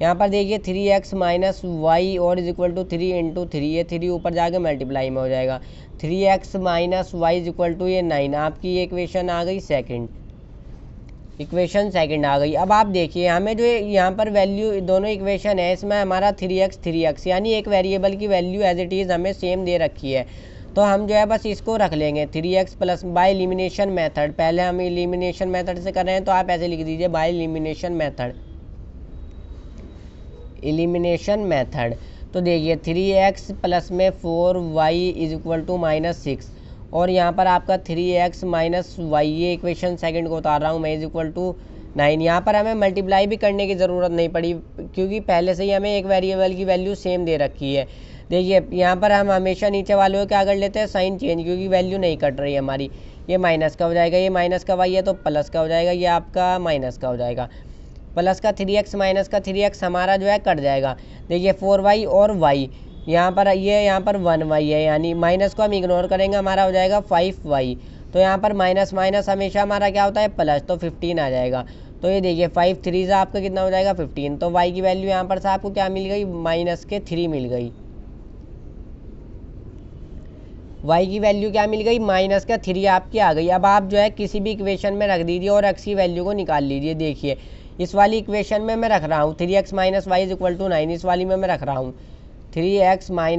यहाँ पर देखिए 3x माइनस वाई और इज इक्वल टू 3 इंटू 3, ये 3 ऊपर जाके मल्टीप्लाई में हो जाएगा। 3x minus y is equal to ये 9, आपकी ये इक्वेशन आ गई सेकंड, इक्वेशन सेकंड आ गई। अब आप देखिए हमें जो यहाँ पर वैल्यू दोनों इक्वेशन है, इसमें हमारा 3x यानी एक वेरिएबल की वैल्यू एज इट इज़ हमें सेम दे रखी है, तो हम जो है बस इसको रख लेंगे 3x plus by elimination method. पहले हम एलिमिनेशन मेथड से कर रहे हैं, तो आप ऐसे लिख दीजिए by elimination method, elimination method. तो देखिए 3x प्लस में 4y इज इक्वल टू -6, और यहाँ पर आपका 3x माइनस वाई, ये इक्वेशन सेकंड को उतार रहा हूँ मैं, इज इक्वल टू 9। यहाँ पर हमें मल्टीप्लाई भी करने की ज़रूरत नहीं पड़ी क्योंकि पहले से ही हमें एक वेरिएबल की वैल्यू सेम दे रखी है। देखिए यहाँ पर हम हमेशा नीचे वालों को क्या कर लेते हैं, साइन चेंज, क्योंकि वैल्यू नहीं कट रही है हमारी। ये माइनस का हो जाएगा, ये माइनस का वाई है तो प्लस का हो जाएगा, ये आपका माइनस का हो जाएगा। प्लस का 3x माइनस का 3x हमारा जो है कट जाएगा। देखिए 4y और y, यहाँ पर 1y है, यानी माइनस को हम इग्नोर करेंगे, हमारा हो जाएगा 5y। तो यहाँ पर माइनस माइनस हमेशा हमारा क्या होता है, प्लस, तो 15 आ जाएगा। तो ये देखिए 5 3 आपका कितना हो जाएगा, 15। तो y की वैल्यू यहाँ पर से आपको क्या मिल गई, -3 मिल गई। y की वैल्यू क्या मिल गई, -3 आपकी आ गई। अब आप जो है किसी भी इक्वेशन में रख दीजिए और x की वैल्यू को निकाल लीजिए। देखिए इस वाली इक्वेशन में मैं रख रहा हूँ 3x - y = 9, इस वाली में मैं रख रहा हूँ 3x - y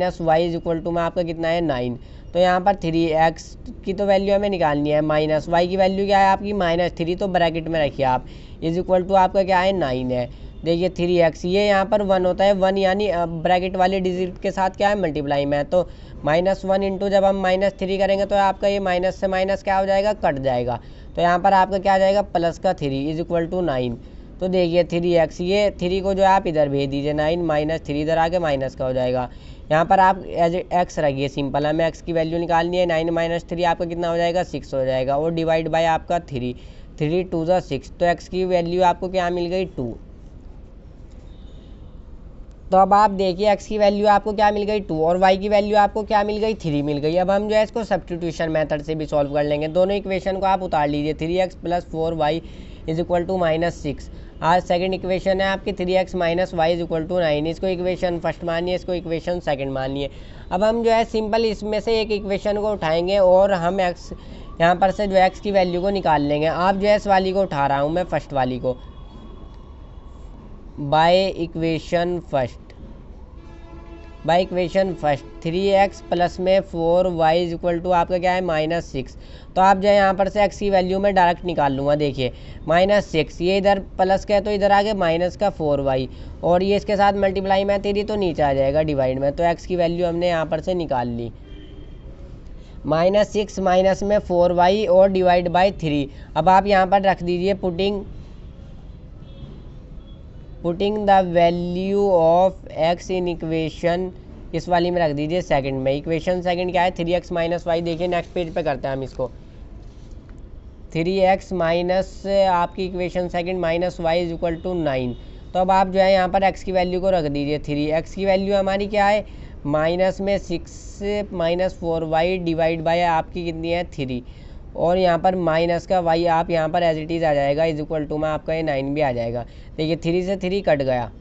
= में आपका कितना है, 9। तो यहाँ पर 3x की तो वैल्यू हमें निकालनी है, माइनस y की वैल्यू क्या है आपकी -3, तो ब्रैकेट में रखिए आप, = आपका क्या है, 9 है। देखिए 3x, ये यहाँ पर 1 होता है, 1 यानी ब्रैकेट वाले डिजिट के साथ क्या है, मल्टीप्लाई में है। तो -1 इंटू जब हम -3 करेंगे तो आपका ये माइनस से माइनस क्या हो जाएगा, कट जाएगा। तो यहाँ पर आपका क्या आ जाएगा, +3 = 9। तो देखिए 3x, ये 3 को जो है आप इधर भेज दीजिए, 9 - 3 इधर आके माइनस का हो जाएगा। यहाँ पर आप एज x रखिए, सिंपल, हमें x की वैल्यू निकालनी है। 9 - 3 आपका कितना हो जाएगा, 6 हो जाएगा, और डिवाइड बाय आपका 3 2 = 6। तो x की वैल्यू आपको क्या मिल गई, 2। तो अब आप देखिए x की वैल्यू आपको क्या मिल गई, 2, और y की वैल्यू आपको क्या मिल गई, 3 मिल गई। अब हम जो है इसको सब्स्टिट्यूशन मेथड से भी सॉल्व कर लेंगे। दोनों इक्वेशन को आप उतार लीजिए, 3x + 4y = -6। आज सेकंड इक्वेशन है आपकी 3x - y = 9। इसको इक्वेशन फर्स्ट मानिए, इसको इक्वेशन सेकंड मानिए। अब हम जो है सिंपल इसमें से एक इक्वेशन को उठाएंगे और हम x यहाँ पर से जो x की वैल्यू को निकाल लेंगे। आप जो है इस वाली को उठा रहा हूँ मैं, फर्स्ट वाली को, by equation first 3x plus में 4y = आपका क्या है, -6। तो आप जो है यहाँ पर से x की वैल्यू में डायरेक्ट निकाल लूँगा। देखिए -6, ये इधर प्लस का है तो इधर आगे माइनस का 4y, और ये इसके साथ मल्टीप्लाई में 3 तो नीचे आ जाएगा डिवाइड में। तो x की वैल्यू हमने यहाँ पर से निकाल ली, -6 माइनस में 4y और डिवाइड बाई 3। अब आप यहाँ पर रख दीजिए putting the value of x in equation, इस वाली में रख दीजिए सेकंड में। इक्वेशन सेकंड क्या है, 3x - y। देखिए नेक्स्ट पेज पे करते हैं हम इसको, 3x माइनस आपकी इक्वेशन सेकंड -y = 9। तो अब आप जो है यहाँ पर x की वैल्यू को रख दीजिए 3। x की वैल्यू हमारी क्या है, -6 - 4y डिवाइड बाय आपकी कितनी है, 3, और यहाँ पर माइनस का y आप यहाँ पर एज इट इज़ आ जाएगा, = में आपका ये 9 भी आ जाएगा। देखिए 3 से 3 कट गया,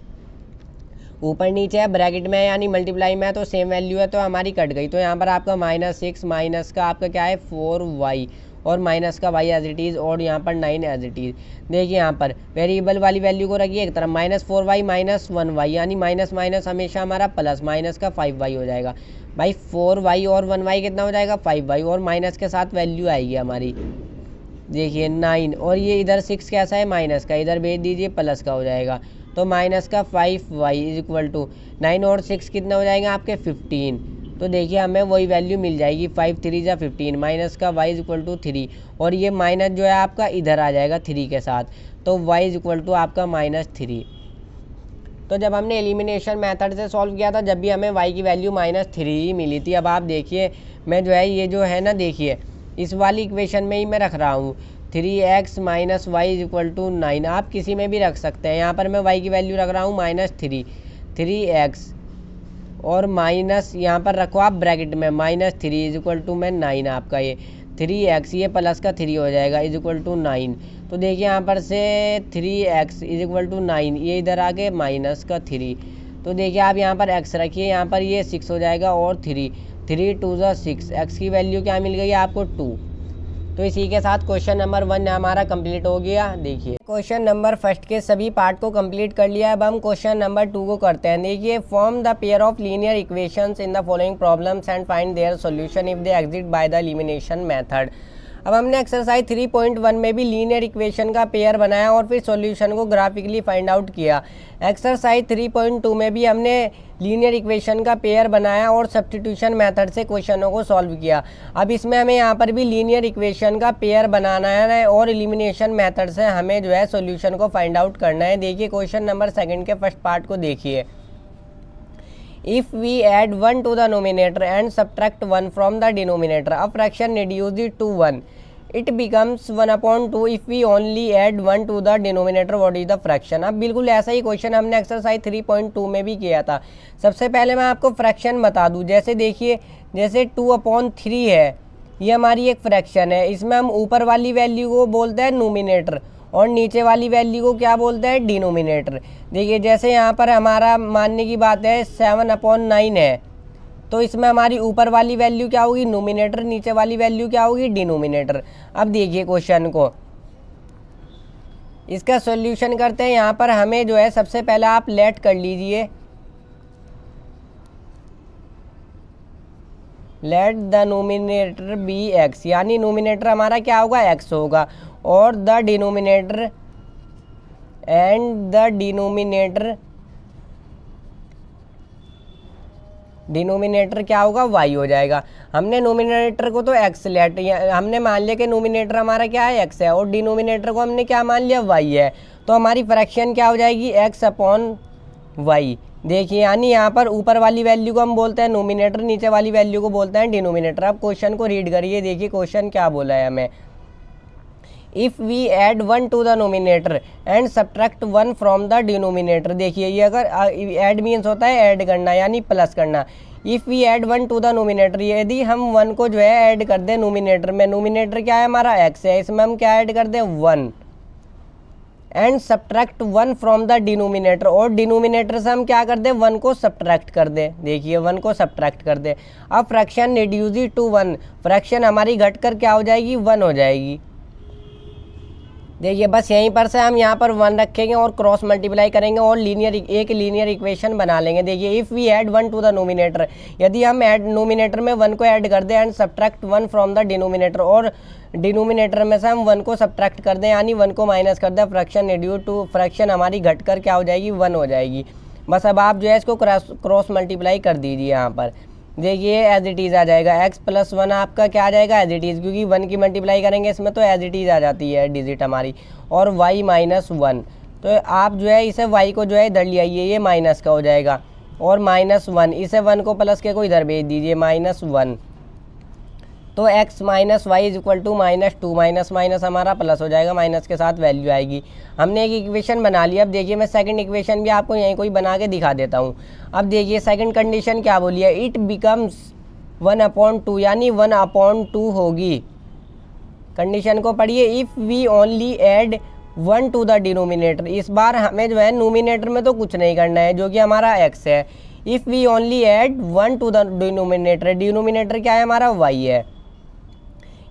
ऊपर नीचे है, ब्रैकेट में है यानी मल्टीप्लाई में है, तो सेम वैल्यू है तो हमारी कट गई। तो यहाँ पर आपका -6 माइनस का आपका क्या है, 4y, और माइनस का y एज इट इज़, और यहाँ पर 9 एज इट इज़। देखिए यहाँ पर वेरिएबल वाली वैल्यू को रखिए एक तरफ, -4y - 1y, यानी माइनस माइनस हमेशा हमारा प्लस, माइनस का 5y हो जाएगा। भाई 4y और 1y कितना हो जाएगा, 5y, और माइनस के साथ वैल्यू आएगी हमारी, देखिए 9, और ये इधर 6 कैसा है, माइनस का, इधर भेज दीजिए, प्लस का हो जाएगा। तो माइनस का 5y = 9 और 6 कितना हो जाएगा आपके, 15। तो देखिए हमें वही वैल्यू मिल जाएगी, 5 3 = 15, माइनस का y = 3, और ये माइनस जो है आपका इधर आ जाएगा 3 के साथ, तो y = आपका -3। तो जब हमने एलिमिनेशन मेथड से सॉल्व किया था, जब भी हमें y की वैल्यू -3 ही मिली थी। अब आप देखिए मैं जो है ये जो है ना, देखिए इस वाली इक्वेशन में ही मैं रख रहा हूँ 3x - y = 9। आप किसी में भी रख सकते हैं। यहाँ पर मैं y की वैल्यू रख रहा हूँ -3x, और माइनस यहाँ पर रखो आप ब्रैकेट में -3 = में 9, आपका ये 3x, ये प्लस का 3 हो जाएगा, = 9। तो देखिए यहाँ पर से 3x = 9, ये इधर आके माइनस का 3। तो देखिए आप यहाँ पर x रखिए, यहाँ पर ये 6 हो जाएगा, और 3 2 = 6। x की वैल्यू क्या मिल गई आपको, 2। तो इसी के साथ क्वेश्चन नंबर 1 हमारा कंप्लीट हो गया। देखिए क्वेश्चन नंबर फर्स्ट के सभी पार्ट को कंप्लीट कर लिया। अब हम क्वेश्चन नंबर 2 को करते हैं। देखिए form the pair of linear equations in the following problems and find their solution if they exist by the elimination method. अब हमने एक्सरसाइज 3.1 में भी लीनियर इक्वेशन का पेयर बनाया और फिर सॉल्यूशन को ग्राफिकली फाइंड आउट किया। एक्सरसाइज 3.2 में भी हमने लीनियर इक्वेशन का पेयर बनाया और सब्स्टिट्यूशन मेथड से क्वेश्चनों को सॉल्व किया। अब इसमें हमें यहाँ पर भी लीनियर इक्वेशन का पेयर बनाना है और एलिमिनेशन मेथड से हमें जो है सॉल्यूशन को फाइंड आउट करना है। देखिए क्वेश्चन नंबर 2 के फर्स्ट पार्ट को देखिए। If we add 1 to the numerator and subtract 1 from the denominator, a fraction reduced to 1. It becomes 1/2 if we only add 1 to the denominator. What is the fraction? अब बिल्कुल ऐसा ही question हमने exercise 3.2 में भी किया था। सबसे पहले मैं आपको फ्रैक्शन बता दूं। जैसे देखिए, जैसे 2/3 है, ये हमारी एक फ्रैक्शन है। इसमें हम ऊपर वाली वैल्यू को बोलते हैं नोमिनेटर और नीचे वाली वैल्यू को क्या बोलते हैं, डिनोमिनेटर। देखिए जैसे यहाँ पर हमारा मानने की बात है 7/9 है, तो इसमें हमारी ऊपर वाली वैल्यू क्या होगी, नोमिनेटर, नीचे वाली वैल्यू क्या होगी, डिनोमिनेटर। अब देखिए क्वेश्चन को, इसका सॉल्यूशन करते हैं। यहाँ पर हमें जो है सबसे पहले आप लेट कर लीजिए, let the numerator be x, यानी नोमिनेटर हमारा क्या होगा, एक्स होगा, और the denominator and the denominator क्या होगा, वाई हो जाएगा। हमने नोमिनेटर को तो एक्स लेट, हमने मान लिया कि नोमिनेटर हमारा क्या है, एक्स है, और डिनोमिनेटर को हमने क्या मान लिया, वाई है। तो हमारी फ्रैक्शन क्या हो जाएगी, x/y। देखिए यानी यहाँ पर ऊपर वाली वैल्यू को हम बोलते हैं नोमिनेटर, नीचे वाली वैल्यू को बोलते हैं डिनोमिनेटर। अब क्वेश्चन को रीड करिए, देखिए क्वेश्चन क्या बोला है हमें। If we add 1 to the numerator and subtract 1 from the denominator. देखिए ये अगर ऐड मीन्स होता है ऐड करना यानी प्लस करना। If we add 1 to the numerator, यदि हम 1 को जो है ऐड कर दें नोमिनेटर में, नोमिनेटर क्या है हमारा x है, इसमें हम क्या ऐड कर दें 1, and subtract 1 from the denominator, और डिनोमिनेटर से हम क्या कर दें 1 को सब्ट्रैक्ट कर दें। देखिए 1 को सब्ट्रैक्ट कर दें। अब फ्रैक्शन रिड्यूस टू 1, फ्रैक्शन हमारी घटकर क्या हो जाएगी, 1 हो जाएगी। देखिए बस यहीं पर से हम यहाँ पर 1 रखेंगे और क्रॉस मल्टीप्लाई करेंगे और एक लीनियर इक्वेशन बना लेंगे। देखिए if we add 1 to the numerator, यदि हम ऐड नोमिनेटर में 1 को ऐड कर दें and subtract 1 from the denominator, और डिनोमिनेटर में से हम 1 को सब्ट्रैक्ट कर दें यानी 1 को माइनस कर दें, फ्रैक्शन रिड्यूस टू, फ्रैक्शन हमारी घटकर क्या हो जाएगी, 1 हो जाएगी। बस अब आप जो है इसको क्रॉस मल्टीप्लाई कर दीजिए। यहाँ पर देखिए एज इट इज़ आ जाएगा, x+1 आपका क्या आ जाएगा, एज इट इज़, क्योंकि 1 की मल्टीप्लाई करेंगे इसमें तो एज इट इज़ आ जाती है डिजिट हमारी, और y-1। तो आप जो है इसे y को जो है इधर ले आइए, ये माइनस का हो जाएगा, और -1, इसे 1 को प्लस के को इधर भेज दीजिए, -1। तो x - y = -2, माइनस माइनस हमारा प्लस हो जाएगा, माइनस के साथ वैल्यू आएगी। हमने एक इक्वेशन बना ली। अब देखिए मैं सेकंड इक्वेशन भी आपको यहीं कोई बना के दिखा देता हूँ। अब देखिए सेकंड कंडीशन क्या बोली है, इट बिकम्स 1/2, यानी 1/2 होगी। कंडीशन को पढ़िए, if we only add 1 to the denominator, इस बार हमें जो है नोमिनेटर में तो कुछ नहीं करना है जो कि हमारा x है। If we only add 1 to the denominator, denominator क्या है हमारा, y है।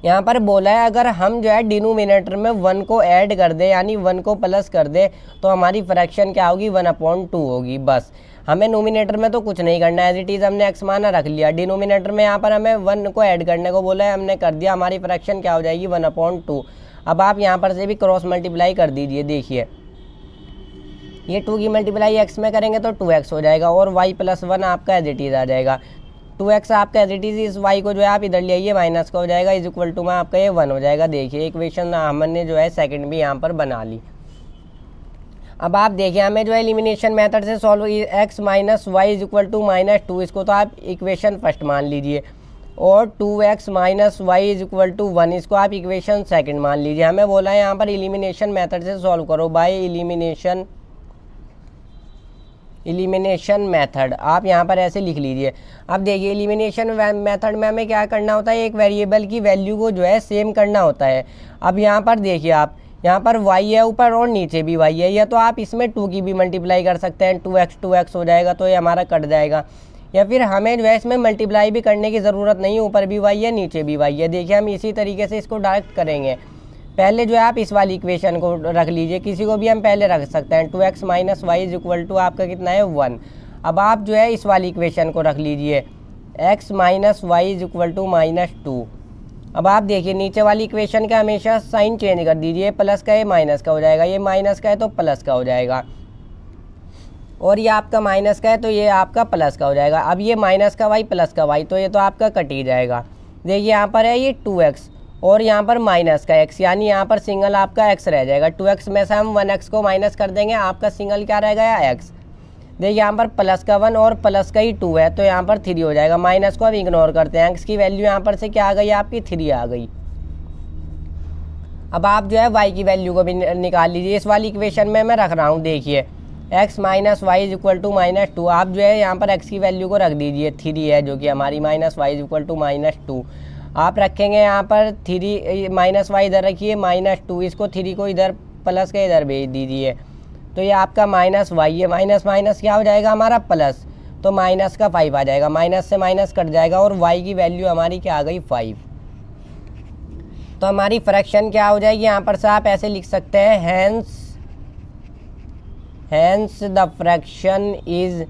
यहाँ पर बोला है अगर हम जो है डिनोमिनेटर में 1 को ऐड कर दें यानी 1 को प्लस कर दें तो हमारी फ्रैक्शन क्या होगी, 1/2 होगी। बस हमें नोमिनेटर में तो कुछ नहीं करना है, एज इट इज़ हमने x माना रख लिया। डिनोमिनेटर में यहाँ पर हमें 1 को ऐड करने को बोला है, हमने कर दिया, हमारी फ्रैक्शन क्या हो जाएगी, 1/2। अब आप यहाँ पर से भी क्रॉस मल्टीप्लाई कर दीजिए। देखिए ये 2 की मल्टीप्लाई x में करेंगे तो 2x हो जाएगा, और y+1 आपका एज इट इज़ आ जाएगा। 2x आपका एज इट इज़, इस y को जो है आप इधर ले आइए, माइनस का हो जाएगा, = में आपका ये 1 हो जाएगा। देखिए इक्वेशन हमने जो है सेकंड भी यहाँ पर बना ली। अब आप देखिए हमें जो है एलिमिनेशन मेथड से सॉल्व, x - y = -2, इसको तो आप इक्वेशन फर्स्ट मान लीजिए, और 2x - y = 1, इसको आप इक्वेशन सेकंड मान लीजिए। हमें बोला है यहाँ पर एलिमिनेशन मेथड से सॉल्व करो, बाय एलिमिनेशन मेथड, आप यहाँ पर ऐसे लिख लीजिए। अब देखिए एलिमिनेशन मेथड में हमें क्या करना होता है, एक वेरिएबल की वैल्यू को जो है सेम करना होता है। अब यहाँ पर देखिए आप, यहाँ पर y है ऊपर और नीचे भी y है, या तो आप इसमें 2 की भी मल्टीप्लाई कर सकते हैं, 2x हो जाएगा तो ये हमारा कट जाएगा, या फिर हमें जो है इसमें मल्टीप्लाई भी करने की ज़रूरत नहीं है, ऊपर भी y है नीचे भी y है। देखिए हम इसी तरीके से इसको डायरेक्ट करेंगे। पहले जो है आप इस वाली इक्वेशन को रख लीजिए, किसी को भी हम पहले रख सकते हैं, 2x - y = आपका कितना है, 1। अब आप जो है इस वाली इक्वेशन को रख लीजिए, x - y = -2, अब आप देखिए नीचे वाली इक्वेशन का हमेशा साइन चेंज कर दीजिए, प्लस का ये माइनस का हो जाएगा, ये माइनस का है तो प्लस का हो जाएगा, और ये आपका माइनस का है तो ये आपका प्लस का हो जाएगा। अब ये माइनस का वाई प्लस का वाई, तो ये तो आपका कट ही जाएगा। देखिए यहाँ पर है ये 2x और यहाँ पर माइनस का x, यानी यहाँ पर सिंगल आपका x रह जाएगा। 2x में से हम 1x को माइनस कर देंगे, आपका सिंगल क्या रह गया x। देखिए यहाँ पर प्लस का 1 और प्लस का ही 2 है तो यहाँ पर 3 हो जाएगा। माइनस को अब इग्नोर करते हैं, x की वैल्यू यहाँ पर से क्या आ गई आपकी 3 आ गई। अब आप जो है y की वैल्यू को भी निकाल लीजिए। इस वाली इक्वेशन में मैं रख रहा हूँ, देखिए x minus y is equal to -2। आप जो है यहाँ पर x की वैल्यू को रख दीजिए, 3 है जो कि हमारी, minus y is equal to -2 आप रखेंगे यहाँ पर 3 माइनस वाई इधर रखिए -2, इसको 3 को इधर प्लस के इधर भेज दीजिए, तो ये आपका माइनस वाई है, माइनस माइनस क्या हो जाएगा हमारा प्लस, तो माइनस का 5 आ जाएगा, माइनस से माइनस कट जाएगा और y की वैल्यू हमारी क्या आ गई 5। तो हमारी फ्रैक्शन क्या हो जाएगी, यहाँ पर से आप ऐसे लिख सकते हैं, हैंस द फ्रैक्शन इज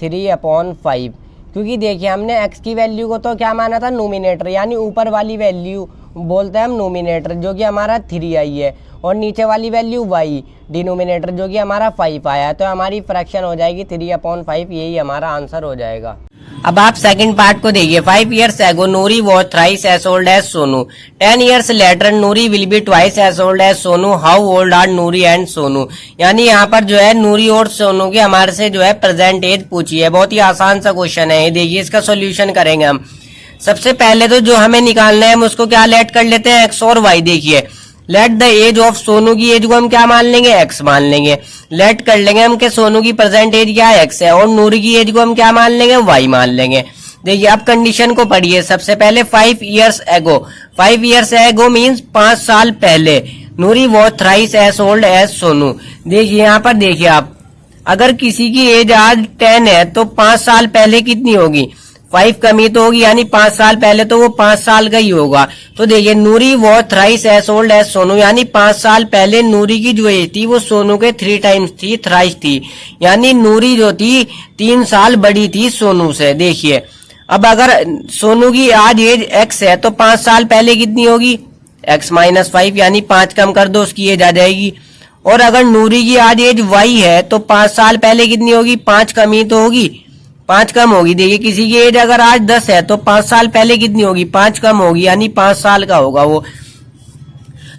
3/5। क्योंकि देखिए हमने x की वैल्यू को तो क्या माना था नोमिनेटर, यानी ऊपर वाली वैल्यू बोलते हैं हम नोमिनेटर, जो कि हमारा 3 आई है, और नीचे वाली वैल्यू y डिनोमिनेटर जो कि हमारा 5 आया है। तो हमारी फ्रैक्शन हो जाएगी 3/5, यही हमारा आंसर हो जाएगा। अब आप सेकंड पार्ट को देखिए। 5 years ago Nuri was thrice as old as Sonu. 10 years later Nuri will be twice as old as Sonu. How old are Nuri and Sonu? यानी यहाँ पर जो है नूरी और सोनू की हमारे से जो है प्रेजेंट एज पूछी है। बहुत ही आसान सा क्वेश्चन है ये, देखिए इसका सोल्यूशन करेंगे हम। सबसे पहले तो जो हमें निकालना है हम उसको क्या लेट कर लेते हैं, एक्स और वाई। देखिए let the age of Sonu की एज को हम क्या मान लेंगे, एक्स मान लेंगे। लेट कर लेंगे हम कि सोनू की प्रेजेंट एज क्या है, एक्स है, और नूरी की एज को हम क्या मान लेंगे, वाई मान लेंगे। देखिए अब कंडीशन को पढ़िए। सबसे पहले 5 years ago, 5 years ago means 5 साल पहले, Noori was thrice as old as Sonu. देखिए यहाँ पर देखिए आप, अगर किसी की एज आज 10 है तो 5 साल पहले कितनी होगी, 5 कमी तो होगी, यानी 5 साल पहले तो वो 5 साल का ही होगा। तो देखिए Noori was thrice as old as Sonu, यानी 5 साल पहले नूरी की जो एज थी वो सोनू के 3 टाइम्स थी, थ्राइस थी, यानी नूरी जो थी 3 साल बड़ी थी सोनू से। देखिए अब अगर सोनू की आज एज एक्स है तो 5 साल पहले कितनी होगी, x -5, यानी 5 कम कर दो उसकी एज आ जाएगी। और अगर नूरी की आज एज y है तो 5 साल पहले कितनी होगी, 5 कम ही तो होगी, 5 कम होगी। देखिए किसी की एज अगर आज 10 है तो 5 साल पहले कितनी होगी, 5 कम होगी, यानी 5 साल का होगा वो।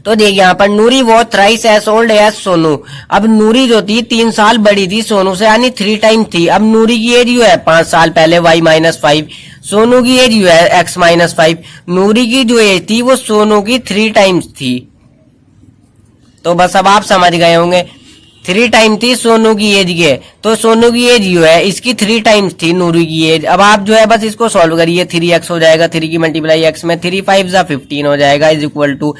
तो देखिए यहाँ पर नूरी वो thrice as old as Sonu. अब नूरी जो थी 3 साल बड़ी थी सोनू से, यानी 3 टाइम थी। अब नूरी की एज जो है 5 साल पहले y -5, सोनू की एज जो है x -5। नूरी की जो एज थी वो सोनू की 3 टाइम्स थी। तो बस अब आप समझ गए होंगे, 3 टाइम थी सोनू की एज के, तो सोनू की एज जो है इसकी 3 टाइम्स थी नूरी की एज। अब आप जो है बस इसको सॉल्व करिए, 3x हो जाएगा, 3 की मल्टीप्लाई x में 3 5 15 हो जाएगा, इज इक्वल टू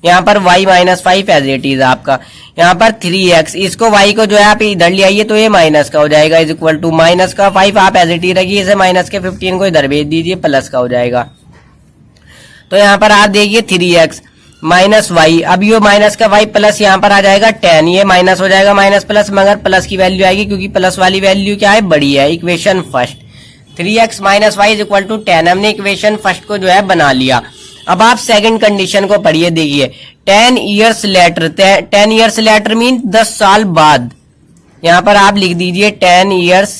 यहाँ पर y -5 एज इट इज आपका, यहाँ पर 3x, इसको y को जो है आप इधर ले आइए तो ये माइनस का हो जाएगा, इज इक्वल टू माइनस का 5 आप एज इट इज रखिए, इसे माइनस के 15 को इधर भेज दीजिए, प्लस का हो जाएगा। तो यहाँ पर आप देखिए 3x माइनस वाई, अब ये माइनस का वाई प्लस यहाँ पर आ जाएगा 10, ये माइनस हो जाएगा माइनस प्लस, मगर प्लस की वैल्यू आएगी क्योंकि प्लस वाली वैल्यू क्या है, बड़ी है। Equation first 3x minus y is equal to 10, हमने इक्वेशन फर्स्ट को जो है बना लिया। अब आप सेकंड कंडीशन को पढ़िए। देखिए 10 years later, 10 years later mean 10 साल बाद, यहाँ पर आप लिख दीजिए 10 years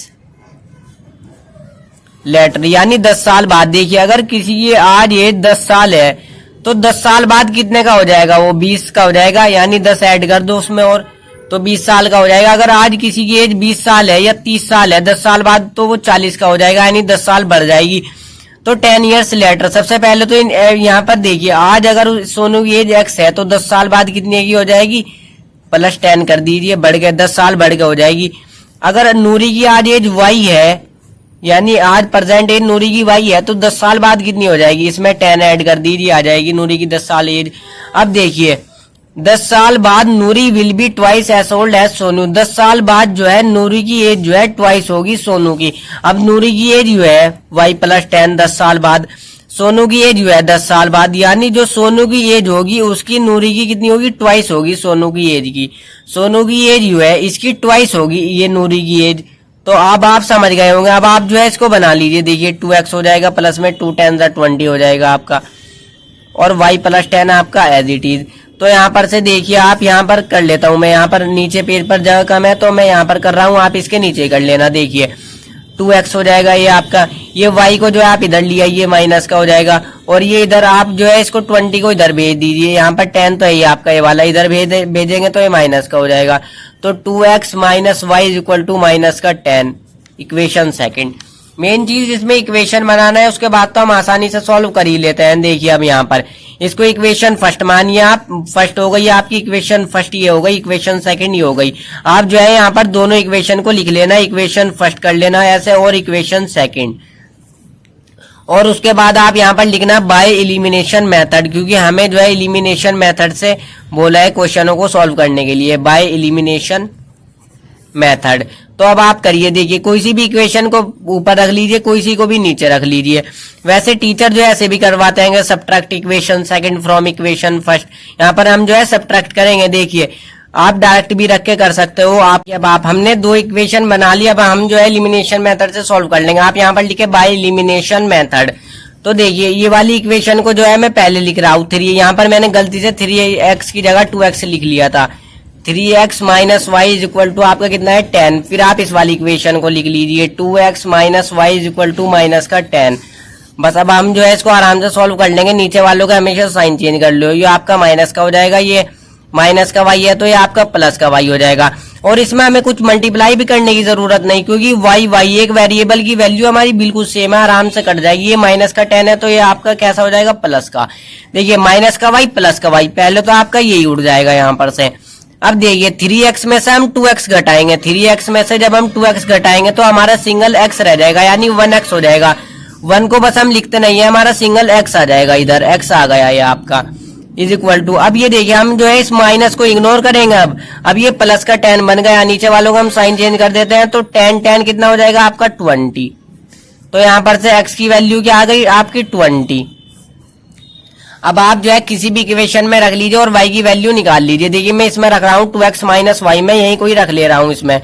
later, यानी 10 साल बाद। देखिए अगर किसी की आज एज 10 साल है तो 10 साल बाद कितने का हो जाएगा, वो 20 का हो जाएगा, यानी 10 ऐड कर दो उसमें और तो 20 साल का हो जाएगा। अगर आज किसी की एज 20 साल है या 30 साल है 10 साल बाद तो वो 40 का हो जाएगा, यानी 10 साल बढ़ जाएगी। तो 10 years later, सबसे पहले तो यहाँ पर देखिए आज अगर सोनू की एज x है तो 10 साल बाद कितने की हो जाएगी, +10 कर दीजिए, बढ़ के 10 साल बढ़ के हो जाएगी। अगर नूरी की आज एज y है, यानी आज प्रेजेंट एज नूरी की y है, तो 10 साल बाद कितनी हो जाएगी, इसमें 10 ऐड कर दीजिए, आ जाएगी नूरी की 10 साल एज। अब देखिए 10 साल बाद Noori will be twice as old as Sonu, 10 साल बाद जो है नूरी की एज जो है ट्वाइस होगी सोनू की। अब नूरी की एज जो है y +10 10 साल बाद, सोनू की एज जो है 10 साल बाद, यानी जो सोनू की एज होगी उसकी नूरी की कितनी होगी, ट्वाइस होगी सोनू की एज की। सोनू की एज जो है इसकी ट्वाइस होगी ये नूरी की एज। तो अब आप समझ गए होंगे। अब आप जो है इसको बना लीजिए। देखिए 2x हो जाएगा, प्लस में 2 10 20 हो जाएगा आपका। और y प्लस 10 आपका एज इट इज। तो यहाँ पर से देखिए आप, यहाँ पर कर लेता हूँ मैं, यहाँ पर नीचे पेज पर जगह कम है तो मैं यहाँ पर कर रहा हूँ, आप इसके नीचे कर लेना। देखिए 2x हो जाएगा ये आपका, ये y को जो है आप इधर लिया ये माइनस का हो जाएगा, और ये इधर आप जो है इसको 20 को इधर भेज दीजिए, यहाँ पर 10 तो है ये आपका, ये वाला इधर भेजेंगे तो ये माइनस का हो जाएगा। तो 2x minus y is equal to minus का 10, इक्वेशन सेकंड। मेन चीज इसमें इक्वेशन बनाना है, उसके बाद तो हम आसानी से सॉल्व कर ही लेते हैं। देखिए अब यहाँ पर इसको इक्वेशन फर्स्ट मानिए आप, फर्स्ट हो गई आपकी इक्वेशन फर्स्ट, ये हो गई इक्वेशन सेकंड, ये हो गई। आप जो है यहाँ पर दोनों इक्वेशन को लिख लेना, इक्वेशन फर्स्ट कर लेना ऐसे और इक्वेशन सेकंड, और उसके बाद आप यहाँ पर लिखना बाय एलिमिनेशन मेथड, क्योंकि हमें जो है एलिमिनेशन मेथड से बोला है क्वेश्चनों को सॉल्व करने के लिए, बाय एलिमिनेशन मेथड। तो अब आप करिए, देखिए कोई सी भी इक्वेशन को ऊपर रख लीजिए, कोई सी को भी नीचे रख लीजिए। वैसे टीचर जो है ऐसे भी करवाते हैं, subtract equation second from equation first, यहाँ पर हम जो है सब्ट्रैक्ट करेंगे। देखिए आप डायरेक्ट भी रख के कर सकते हो। अब हमने दो इक्वेशन बना लिया, अब हम जो है एलिमिनेशन मेथड से सॉल्व कर लेंगे। आप यहाँ पर लिखे बाय एलिमिनेशन मेथड। तो देखिए ये वाली इक्वेशन को जो है मैं पहले लिख रहा हूँ 3, यहाँ पर मैंने गलती से 3x की जगह 2x लिख लिया था। 3x minus y is equal to आपका कितना है 10। फिर आप इस वाली इक्वेशन को लिख लीजिए 2x minus y is equal to minus का 10। बस अब हम जो है इसको आराम से सॉल्व कर लेंगे। नीचे वालों का हमेशा साइन चेंज कर लो, ये आपका माइनस का हो जाएगा, ये माइनस का वाई है तो ये आपका प्लस का वाई हो जाएगा। और इसमें हमें कुछ मल्टीप्लाई भी करने की जरूरत नहीं, क्योंकि वाई एक वेरिएबल की वैल्यू हमारी बिल्कुल सेम है, आराम से कट जाएगी। ये माइनस का 10 है तो ये आपका कैसा हो जाएगा प्लस का। देखिए माइनस का वाई प्लस का वाई, पहले तो आपका यही उड़ जाएगा यहाँ पर से। अब देखिए 3x में से हम 2x घटाएंगे, 3x में से जब हम 2x घटाएंगे तो हमारा सिंगल x रह जाएगा, यानी 1x हो जाएगा। 1 को बस हम लिखते नहीं है, हमारा सिंगल x आ जाएगा, इधर x आ गया ये आपका इज इक्वल टू। अब ये देखिए हम जो है इस माइनस को इग्नोर करेंगे। अब ये प्लस का 10 बन गया, नीचे वालों को हम साइन चेंज कर देते हैं तो 10 कितना हो जाएगा आपका 20। तो यहाँ पर से x की वैल्यू क्या आ गई आपकी 20। अब आप जो है किसी भी इक्वेशन में रख लीजिए और y की वैल्यू निकाल लीजिए। देखिए मैं इसमें रख रहा हूँ 2x माइनस वाई, में यही कोई रख ले रहा हूँ इसमें।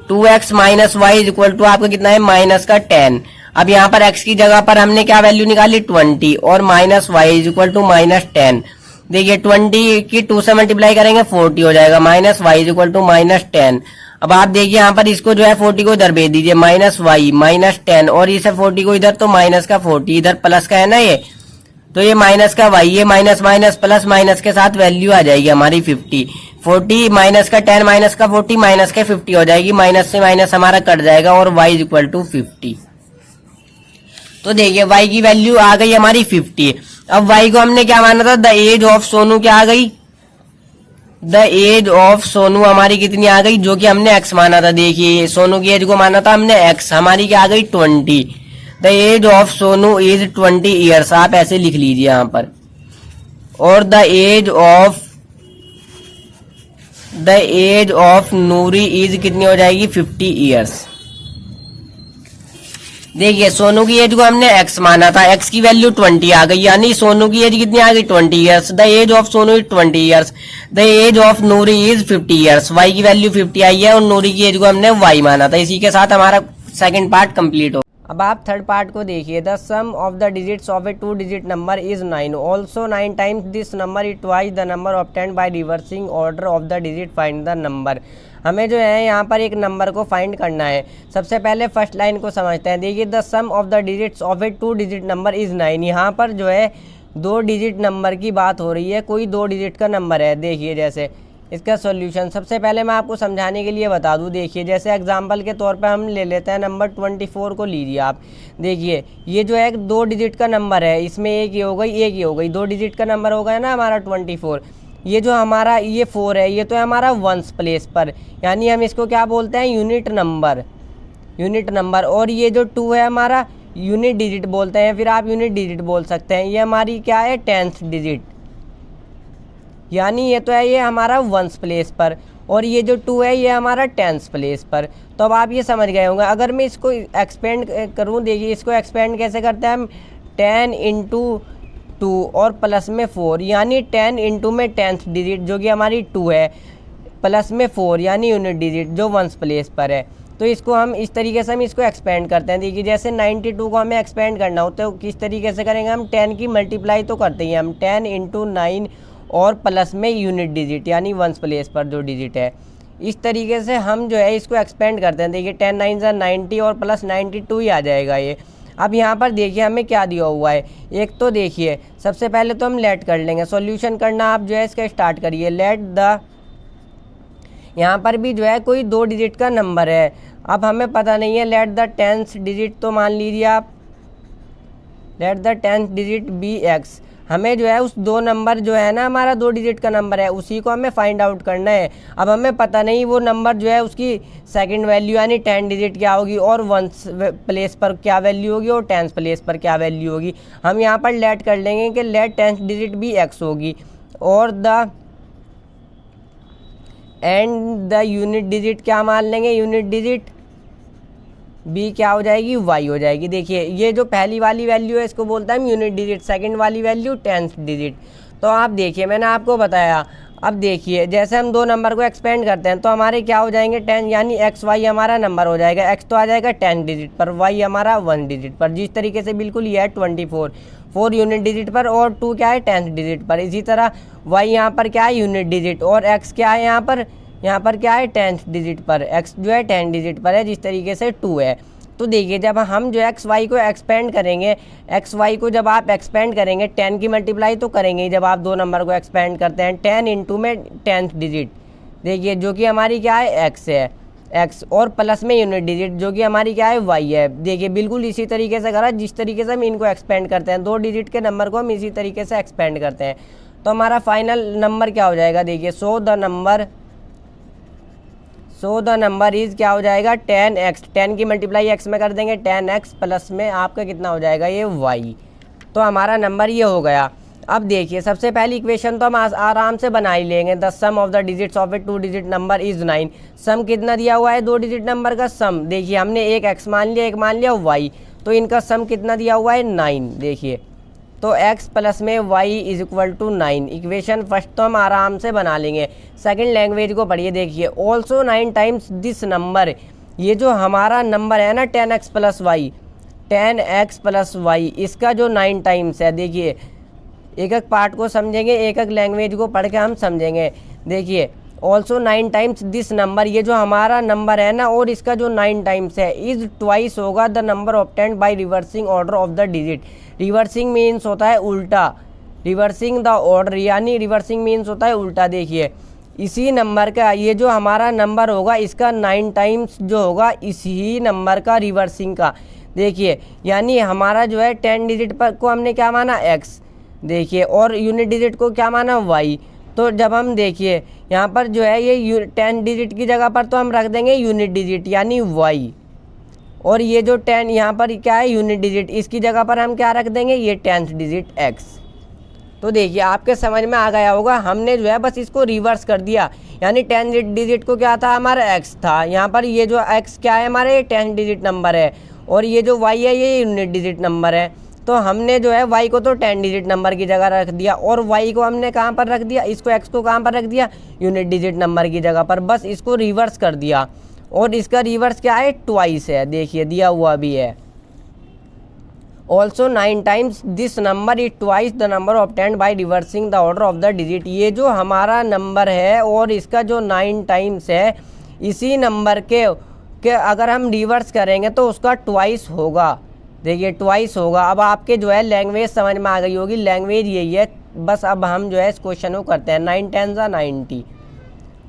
2x minus y is equal to आपका कितना है माइनस का 10। अब यहाँ पर x की जगह पर हमने क्या वैल्यू निकाली 20, और minus y is equal to minus 10। देखिए 20 की 2 से मल्टीप्लाई करेंगे 40 हो जाएगा, minus y is equal to minus 10। अब आप देखिए यहाँ पर इसको जो है 40 को इधर भेज दीजिए, माइनस वाई माइनस 10, और इसे 40 को इधर तो माइनस का 40, इधर प्लस का है ना ये, तो ये माइनस का वाई, ये माइनस माइनस प्लस माइनस के साथ वैल्यू आ जाएगी हमारी 50। 40 माइनस का 10 माइनस का 40 माइनस के 50 हो जाएगी, माइनस से माइनस हमारा कट जाएगा और y इज इक्वल टू 50। तो देखिए y की वैल्यू आ गई हमारी 50। अब y को हमने क्या माना था, द एज ऑफ सोनू क्या आ गई, द एज ऑफ सोनू हमारी कितनी आ गई, जो कि हमने x माना था। देखिए सोनू की एज को माना था हमने x, हमारी क्या आ गई 20। The age of Sonu is 20 years, आप ऐसे लिख लीजिए यहाँ पर। और the age of Noori is कितनी हो जाएगी 50 ईयर्स। देखिए सोनू की एज को हमने x माना था, x की वैल्यू 20 आ गई, यानी सोनू की एज कितनी आ गई 20 years. The age of Sonu is 20 years, the age of Noori is 50 years. y की वैल्यू 50 आई है और नूरी की एज को हमने y माना था। इसी के साथ हमारा सेकंड पार्ट कंप्लीट हो। अब आप थर्ड पार्ट को देखिए, the sum of the digits of a 2 digit number is 9, also 9 times this number is twice the number obtained by reversing order of the digit, find the number. हमें जो है यहाँ पर एक नंबर को find करना है। सबसे पहले फर्स्ट लाइन को समझते हैं। देखिए the sum of the digits of a 2 digit number is 9, यहाँ पर जो है 2 डिजिट नंबर की बात हो रही है, कोई 2 डिजिट का नंबर है। देखिए जैसे इसका सॉल्यूशन सबसे पहले मैं आपको समझाने के लिए बता दूं। देखिए जैसे एग्जांपल के तौर पे हम ले लेते हैं नंबर 24 को लीजिए आप। देखिए ये जो है 2 डिजिट का नंबर है, इसमें एक ही हो गई, एक ही हो गई, 2 डिजिट का नंबर हो गया ना हमारा 24। ये जो हमारा ये 4 है, ये तो है हमारा वंस प्लेस पर, यानी हम इसको क्या बोलते हैं यूनिट नंबर। और ये जो 2 है हमारा यूनिट डिजिट बोलते हैं, फिर आप यूनिट डिजिट बोल सकते हैं। ये हमारी क्या है 10th डिजिट, यानी ये तो है ये हमारा वंस प्लेस पर, और ये जो 2 है ये हमारा 10th प्लेस पर। तो अब आप ये समझ गए होंगे। अगर मैं इसको एक्सपेंड करूँ, देखिए इसको एक्सपेंड कैसे करते हैं हम, 10 इंटू 2 और प्लस में 4, यानी 10 इंटू में 10th डिजिट जो कि हमारी 2 है, प्लस में 4 यानी यूनिट डिजिट जो वंस प्लेस पर है। तो इसको हम इस तरीके से हम इसको एक्सपेंड करते हैं। देखिए जैसे 92 को हमें एक्सपेंड करना हो तो किस तरीके से करेंगे, हम 10 की मल्टीप्लाई तो करते ही हम 10 × 9 और प्लस में यूनिट डिजिट यानी वंस प्लेस पर जो डिजिट है, इस तरीके से हम जो है इसको एक्सपेंड करते हैं। देखिए 10 9 × 90 और प्लस 92 ही आ जाएगा ये। अब यहाँ पर देखिए हमें क्या दिया हुआ है, एक तो देखिए सबसे पहले तो हम लेट कर लेंगे, सॉल्यूशन करना आप जो है इसका स्टार्ट करिए। लेट द, यहाँ पर भी जो है कोई 2 डिजिट का नंबर है, अब हमें पता नहीं है, लेट द 10th डिजिट तो मान लीजिए आप, let the 10th digit be x. हमें जो है उस 2 नंबर जो है ना हमारा 2 डिजिट का नंबर है उसी को हमें फाइंड आउट करना है। अब हमें पता नहीं वो नंबर जो है उसकी सेकंड वैल्यू यानी 10 डिजिट क्या होगी और वंस प्लेस पर क्या वैल्यू होगी और 10th प्लेस पर क्या वैल्यू होगी। हम यहाँ पर लेट कर लेंगे कि लेट 10th डिजिट भी एक्स होगी और the end the unit digit क्या मान लेंगे, यूनिट डिजिट बी क्या हो जाएगी, वाई हो जाएगी। देखिए ये जो पहली वाली वैल्यू है इसको बोलता है यूनिट डिजिट, सेकंड वाली वैल्यू 10th डिजिट। तो आप देखिए मैंने आपको बताया, अब देखिए जैसे हम 2 नंबर को एक्सपेंड करते हैं तो हमारे क्या हो जाएंगे 10 यानी एक्स वाई हमारा नंबर हो जाएगा। एक्स तो आ जाएगा 10 डिजिट पर, वाई हमारा 1 डिजिट पर, जिस तरीके से बिल्कुल ये है 24 4 यूनिट डिजिट पर और 2 क्या है 10th डिजिट पर। इसी तरह वाई यहाँ पर क्या है यूनिट डिजिट और एक्स क्या है यहाँ पर क्या है 10th डिजिट पर, x जो है 10 डिजिट पर है जिस तरीके से 2 है। तो देखिए जब हम जो एक्स वाई को एक्सपेंड करेंगे, एक्स वाई को जब आप एक्सपेंड करेंगे 10 की मल्टीप्लाई तो करेंगे ही जब आप 2 नंबर को एक्सपेंड करते हैं, 10 इंटू में 10th डिजिट देखिए जो कि हमारी क्या है x है, x और प्लस में यूनिट डिजिट जो कि हमारी क्या है y है। देखिए बिल्कुल इसी तरीके से करा जिस तरीके से हम इनको एक्सपेंड करते हैं, 2 डिजिट के नंबर को हम इसी तरीके से एक्सपेंड करते हैं। तो हमारा फाइनल नंबर क्या हो जाएगा, देखिए सो द नंबर इज़ क्या हो जाएगा 10x, 10 की मल्टीप्लाई x में कर देंगे 10x प्लस में आपका कितना हो जाएगा ये y। तो हमारा नंबर ये हो गया। अब देखिए सबसे पहली इक्वेशन तो हम आराम से बना ही लेंगे, the sum of the digits of a 2 digit number is 9। Sum कितना दिया हुआ है 2 डिजिट नंबर का सम, देखिए हमने एक x मान लिया एक मान लिया y, तो इनका सम कितना दिया हुआ है 9। देखिए तो x प्लस में y is equal to 9। Equation first तो हम आराम से बना लेंगे, सेकंड लैंग्वेज को पढ़िए। देखिए ऑल्सो 9 टाइम्स दिस नंबर, ये जो हमारा नंबर है ना 10x प्लस वाई, इसका जो 9 टाइम्स है, देखिए एक एक पार्ट को समझेंगे, एक एक लैंग्वेज को पढ़ के हम समझेंगे। देखिए ऑल्सो 9 टाइम्स दिस नंबर, ये जो हमारा नंबर है ना और इसका जो 9 टाइम्स है, इज ट्वाइस होगा the number obtained by reversing order of the digit. Reversing means होता है उल्टा, रिवर्सिंग द ऑर्डर यानी रिवर्सिंग मीन्स होता है उल्टा। देखिए इसी नंबर का ये जो हमारा नंबर होगा इसका 9 टाइम्स जो होगा इसी नंबर का रिवर्सिंग का। देखिए यानी हमारा जो है 10 डिजिट पर को हमने क्या माना x, देखिए और यूनिट डिजिट को क्या माना y। तो जब हम देखिए यहाँ पर जो है ये 10 डिजिट की जगह पर तो हम रख देंगे यूनिट डिजिट यानी y, और ये जो 10 यहाँ पर क्या है यूनिट डिजिट, इसकी जगह पर हम क्या रख देंगे ये 10th डिजिट x। तो देखिए आपके समझ में आ गया होगा, हमने जो है बस इसको रिवर्स कर दिया, यानी 10 डिजिट को क्या था हमारा x था, यहाँ पर ये जो x क्या है हमारे 10 डिजिट नंबर है और ये जो y है ये यूनिट डिजिट नंबर है। तो हमने जो है y को तो 10 डिजिट नंबर की जगह रख दिया और y को हमने कहाँ पर रख दिया, इसको x को कहाँ पर रख दिया यूनिट डिजिट नंबर की जगह पर, बस इसको रिवर्स कर दिया। और इसका रिवर्स क्या है ट्वाइस है, देखिए दिया हुआ भी है। Also 9 times this number is twice the number obtained by reversing the order of the digit. ये जो हमारा नंबर है और इसका जो 9 टाइम्स है इसी नंबर के अगर हम रिवर्स करेंगे तो उसका ट्वाइस होगा। देखिए ट्वाइस होगा। अब आपके जो है लैंग्वेज समझ में आ गई होगी, लैंग्वेज यही है। बस अब हम जो है इस क्वेश्चन को करते हैं। 9 10 90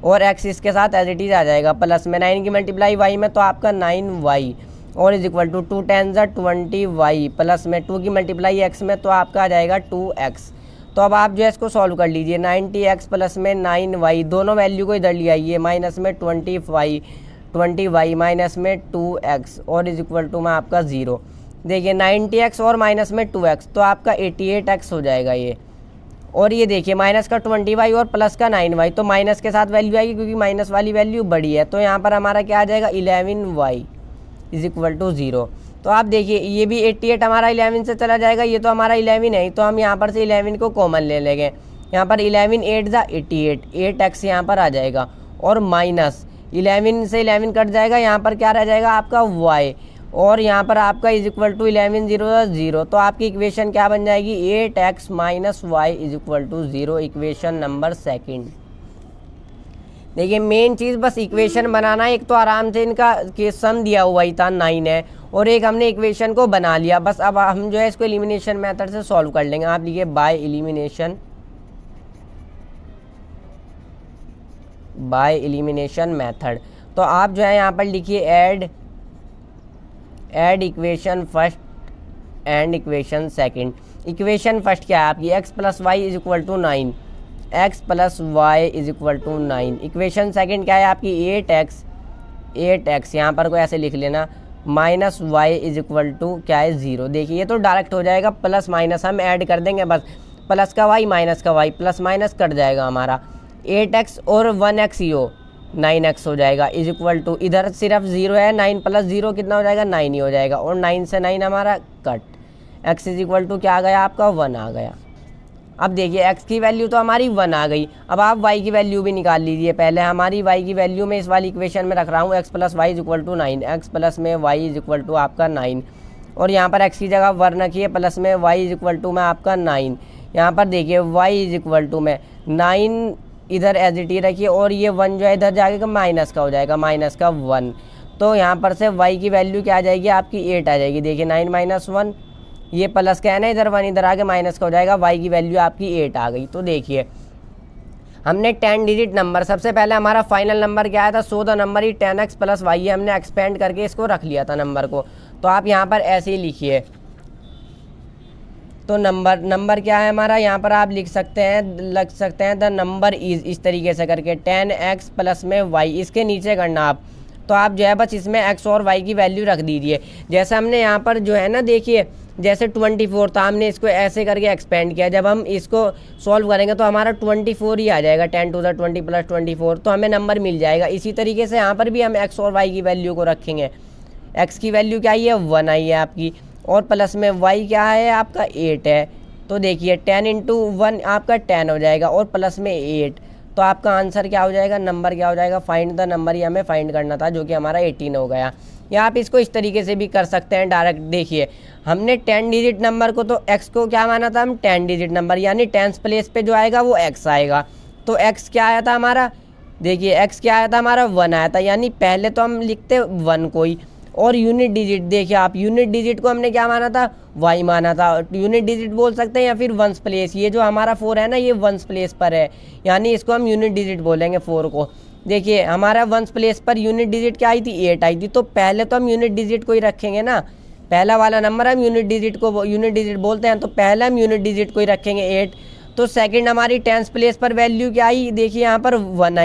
और x इसके साथ एज इट इज आ जाएगा, प्लस में 9 की मल्टीप्लाई y में तो आपका 9y और is equal to 2 10 20y plus में 2 की मल्टीप्लाई x में तो आपका आ जाएगा 2x। तो अब आप जो है इसको सॉल्व कर लीजिए। 90x प्लस में 9y, दोनों वैल्यू को इधर ले आइए, माइनस में 20y माइनस में 2x और इज इक्वल टू में आपका 0। देखिए 90x और माइनस में 2x तो आपका 88x हो जाएगा ये। और ये देखिए माइनस का 20y और प्लस का 9y, तो माइनस के साथ वैल्यू आएगी क्योंकि माइनस वाली वैल्यू बड़ी है। तो यहाँ पर हमारा क्या आ जाएगा 11y इज इक्वल टू 0। तो आप देखिए ये भी 88 हमारा 11 से चला जाएगा, ये तो हमारा 11 है, तो हम यहाँ पर से 11 को कॉमन ले लेंगे। यहाँ पर 11 8 ज़ा 88, 8x यहाँ पर आ जाएगा और माइनस 11 से 11 कट जाएगा, यहाँ पर क्या रह जाएगा आपका y, और यहाँ पर आपका इज इक्वल टू 11 0 0। तो आपकी इक्वेशन क्या बन जाएगी 8x minus y is equal to 0, equation number second. देखिए मेन चीज़ बस इक्वेशन बनाना है। एक तो आराम से इनका के सम दिया हुआ ही था 9 है, और एक हमने इक्वेशन को बना लिया। बस अब हम जो है इसको एलिमिनेशन मेथड से सॉल्व कर लेंगे। आप लिखिए बाय एलिमिनेशन मेथड। तो आप जो है यहाँ पर लिखिए add equation first and equation second. Equation first क्या है आपकी x plus y is equal to 9, x plus y is equal to 9। Equation second क्या है आपकी 8x यहाँ पर को ऐसे लिख लेना, minus y is equal to क्या है 0। देखिए ये तो डायरेक्ट हो जाएगा, प्लस माइनस हम ऐड कर देंगे, बस प्लस का y माइनस का y, प्लस माइनस कट जाएगा हमारा। 8x और 1x ही हो 9x हो जाएगा इज इक्वल टू, इधर सिर्फ 0 है, 9 प्लस 0 कितना हो जाएगा 9 ही हो जाएगा, और 9 से 9 हमारा cut, x is equal to क्या आ गया आपका 1 आ गया। अब देखिए x की वैल्यू तो हमारी 1 आ गई। अब आप y की वैल्यू भी निकाल लीजिए। पहले हमारी y की वैल्यू में इस वाली इक्वेशन में रख रहा हूँ x plus y is equal to 9, x plus में y इज इक्वल टू आपका 9, और यहाँ पर x की जगह 1 रखिए, प्लस में y इज इक्वल टू में आपका 9। यहाँ पर देखिए y इज इक्वल टू में 9 इधर एज इट ही रखिए, और ये 1 जो है इधर जाएगा माइनस का हो जाएगा, माइनस का 1। तो यहाँ पर से y की वैल्यू क्या आ जाएगी आपकी 8 आ जाएगी। देखिए 9 माइनस 1, ये प्लस का है ना, इधर 1 इधर आके माइनस का हो जाएगा, y की वैल्यू आपकी 8 आ गई। तो देखिए हमने 10 डिजिट नंबर, सबसे पहले हमारा फाइनल नंबर क्या आया था, सो द नंबर ही 10x प्लस वाई है, हमने एक्सपेंड करके इसको रख लिया था नंबर को। तो आप यहाँ पर ऐसे ही लिखिए। तो नंबर क्या है हमारा, यहाँ पर आप लिख सकते हैं द नंबर इज, इस तरीके से करके 10x प्लस में y, इसके नीचे करना आप। तो आप जो है बस इसमें x और y की वैल्यू रख दीजिए। जैसे हमने यहाँ पर जो है ना, देखिए जैसे 24 था, हमने इसको ऐसे करके एक्सपेंड किया। जब हम इसको सॉल्व करेंगे तो हमारा 24 ही आ जाएगा, 10 टू द 20 प्लस 24, तो हमें नंबर मिल जाएगा। इसी तरीके से यहाँ पर भी हम x और y की वैल्यू को रखेंगे। x की वैल्यू क्या आई है 1 आई है आपकी, और प्लस में y क्या है आपका 8 है। तो देखिए 10 इंटू 1 आपका 10 हो जाएगा, और प्लस में 8। तो आपका आंसर क्या हो जाएगा, नंबर क्या हो जाएगा, फाइंड द नंबर ही हमें फाइंड करना था, जो कि हमारा 18 हो गया। या आप इसको इस तरीके से भी कर सकते हैं डायरेक्ट। देखिए हमने 10 डिजिट नंबर को, तो x को क्या माना था हम 10 डिजिट नंबर, यानी 10th प्लेस पे जो आएगा वो x आएगा। तो x क्या आया था हमारा, देखिए x क्या आया था हमारा 1 आया था, यानी पहले तो हम लिखते 1 को ही। और यूनिट डिजिट, देखिए आप यूनिट डिजिट को हमने क्या माना था y माना था, यूनिट डिजिट बोल सकते हैं या फिर 1th प्लेस। ये जो हमारा 4 है ना, ये 1th प्लेस पर है, यानी इसको हम यूनिट डिजिट बोलेंगे 4 को। देखिए हमारा 1th place per unit digit क्या आई थी 8 आई थी, तो पहले तो हम यूनिट डिजिट को ही रखेंगे ना, पहला वाला नंबर हम यूनिट डिजिट बोलते हैं, तो पहले हम यूनिट डिजिट को ही रखेंगे 8। तो सेकंड हमारी 10th प्लेस पर वैल्यू क्या आई, देखिए यहाँ पर 1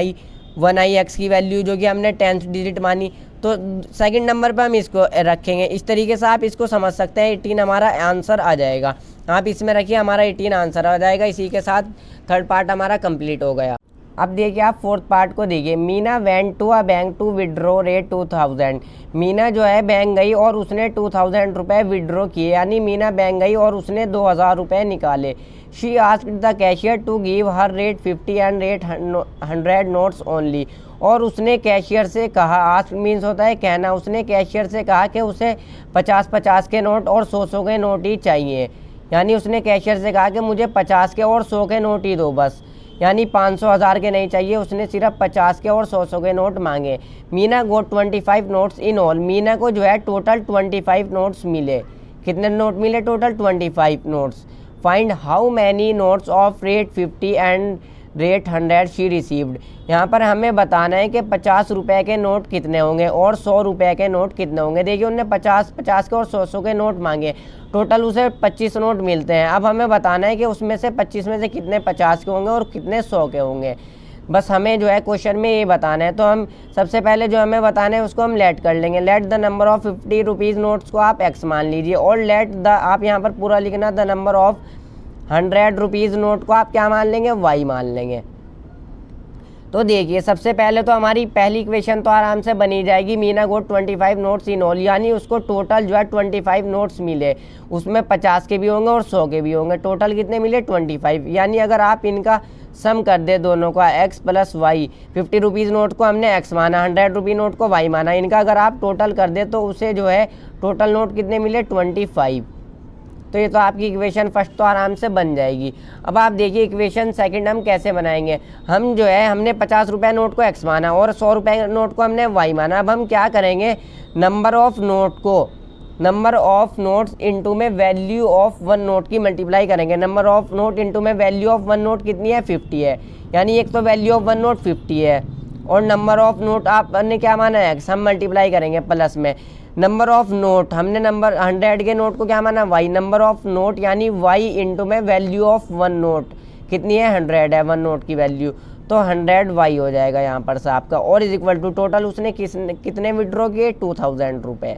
आई x की वैल्यू, जो कि हमने 10th डिजिट मानी। तो सेकंड नंबर पर हम इसको रखेंगे। इस तरीके से आप इसको समझ सकते हैं, 18 हमारा आंसर आ जाएगा। आप इसमें रखिए, हमारा 18 आंसर आ जाएगा। इसी के साथ थर्ड पार्ट हमारा कंप्लीट हो गया। अब देखिए आप फोर्थ पार्ट को देखिए। Meena went to a bank to withdraw rate 2000। Meena जो है बैंक गई और उसने 2000 रुपये विड्रॉ किए, यानी मीना बैंक गई और उसने 2000 रुपये निकाले। She asked the cashier to give her rate 50 and rate 100 notes only. और उसने कैशियर से कहा, आस्क मीन्स होता है कहना, उसने कैशियर से कहा कि उसे 50-50 के नोट और 100 के नोट ही चाहिए। यानी उसने कैशियर से कहा कि मुझे 50 के और 100 के नोट ही दो बस, यानी 500-1000 के नहीं चाहिए। उसने सिर्फ 50 के और 100 के नोट मांगे। मीना गोट 25 नोट्स इन ऑल। मीना को जो है टोटल 25 नोट्स मिले। कितने नोट मिले total 25 notes. Find how many notes of rate 50 and rate 100 she received. यहाँ पर हमें बताना है कि 50 रुपये के नोट कितने होंगे और 100 रुपये के नोट कितने होंगे। देखिए उन्होंने 50 के और 100 के नोट मांगे, टोटल उसे 25 नोट मिलते हैं। अब हमें बताना है कि उसमें से 25 में से कितने 50 के होंगे और कितने 100 के होंगे। बस हमें जो है क्वेश्चन में ये बताना है। तो हम सबसे पहले जो हमें बताना है उसको हम लेट कर लेंगे। Let the number of 50 rupees notes को आप x मान लीजिए, और लेट द, आप यहाँ पर पूरा लिखना, the number of 100 rupees note को आप क्या मान लेंगे y मान लेंगे। तो देखिए सबसे पहले तो हमारी पहली इक्वेशन तो आराम से बनी जाएगी, मीना गोट 25 नोट्स इन ऑल, यानी उसको टोटल जो है 25 नोट्स मिले, उसमें 50 के भी होंगे और 100 के भी होंगे, टोटल कितने मिले 25। यानी अगर आप इनका सम कर दे दोनों का x plus y, 50 rupees note को हमने x माना, 100 रुपी नोट को y माना, इनका अगर आप टोटल कर दे तो उसे जो है टोटल नोट कितने मिले 25। तो ये तो आपकी इक्वेशन फर्स्ट तो आराम से बन जाएगी। अब आप देखिए इक्वेशन सेकंड हम कैसे बनाएंगे। हम जो है हमने 50 रुपये नोट को x माना और 100 रुपये नोट को हमने y माना। अब हम क्या करेंगे, नंबर ऑफ नोट को नंबर ऑफ नोट्स इनटू में वैल्यू ऑफ वन नोट की मल्टीप्लाई करेंगे। नंबर ऑफ नोट इनटू में वैल्यू ऑफ वन नोट कितनी है 50 है, यानी एक तो वैल्यू ऑफ वन नोट 50 है और नंबर ऑफ नोट आपने क्या माना है x, हम मल्टीप्लाई करेंगे प्लस में नंबर ऑफ नोट, हमने नंबर 100 के नोट को क्या माना y, नंबर ऑफ नोट यानी y इनटू में वैल्यू ऑफ वन नोट कितनी है 100 है वन नोट की वैल्यू, तो 100y हो जाएगा यहाँ पर से आपका, और इज इक्वल टू टोटल उसने कितने विड्रॉ किए 2000 रुपये।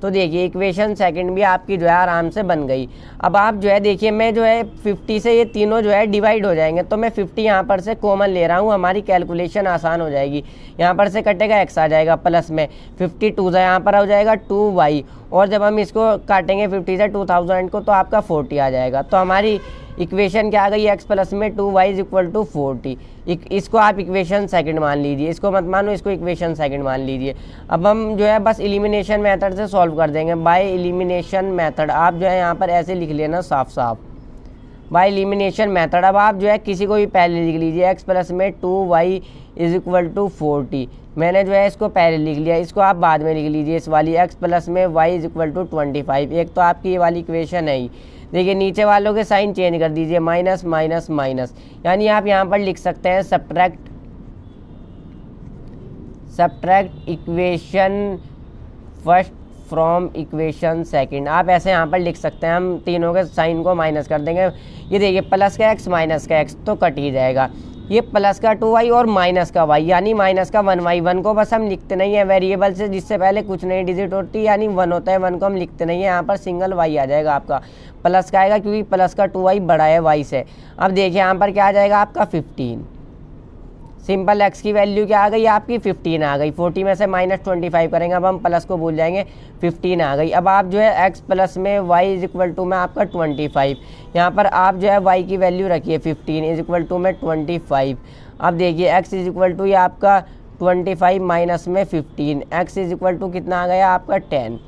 तो देखिए इक्वेशन सेकंड भी आपकी जो है आराम से बन गई। अब आप जो है देखिए मैं जो है 50 से ये तीनों जो है डिवाइड हो जाएंगे, तो मैं 50 यहाँ पर से कॉमन ले रहा हूँ, हमारी कैलकुलेशन आसान हो जाएगी। यहाँ पर से कटेगा x आ जाएगा प्लस में 52 से यहाँ पर हो जाएगा 2y, और जब हम इसको काटेंगे 50 से 2000 को तो आपका 40 आ जाएगा। तो हमारी इक्वेशन क्या आ गई x प्लस में 2y इज इक्वल टू 40। इसको आप इक्वेशन सेकंड मान लीजिए, इसको मत मानो, इसको इक्वेशन सेकंड मान लीजिए। अब हम जो है बस एलिमिनेशन मेथड से सॉल्व कर देंगे, बाय एलिमिनेशन मेथड। आप जो है यहाँ पर ऐसे लिख लेना साफ साफ, बाय एलिमिनेशन मेथड। अब आप जो है किसी को भी पहले लिख लीजिए, x प्लस में 2y इज इक्वल टू 40, मैंने जो है इसको पहले लिख लिया, इसको आप बाद में लिख लीजिए इस वाली x प्लस में y इज इक्वल टू 25। एक तो आपकी ये वाली इक्वेशन है ही। देखिए नीचे वालों के साइन चेंज कर दीजिए, माइनस माइनस माइनस, यानी आप यहाँ पर लिख सकते हैं subtract equation first from equation second. आप ऐसे यहाँ पर लिख सकते हैं, हम तीनों के साइन को माइनस कर देंगे। ये देखिए प्लस का x माइनस का x तो कट ही जाएगा, ये प्लस का 2y और माइनस का y यानी माइनस का 1y। 1 को बस हम लिखते नहीं है वेरिएबल से, जिससे पहले कुछ नई डिजिट होती है यानी 1 होता है, 1 को हम लिखते नहीं है, यहाँ पर सिंगल y आ जाएगा आपका, प्लस का आएगा क्योंकि प्लस का 2y बड़ा है y से। अब देखिए यहाँ पर क्या आ जाएगा आपका 15, सिंपल x की वैल्यू क्या आ गई आपकी 15 आ गई, 40 में से माइनस 25 करेंगे, अब हम प्लस को भूल जाएंगे, 15 आ गई। अब आप जो है x प्लस में y इज इक्वल टू में आपका 25, यहाँ पर आप जो है y की वैल्यू रखिए 15 इज इक्वल टू में 25। अब देखिए x इज इक्वल टू ये आपका 25 माइनस में 15, x इज इक्वल टू कितना आ गया आपका 10।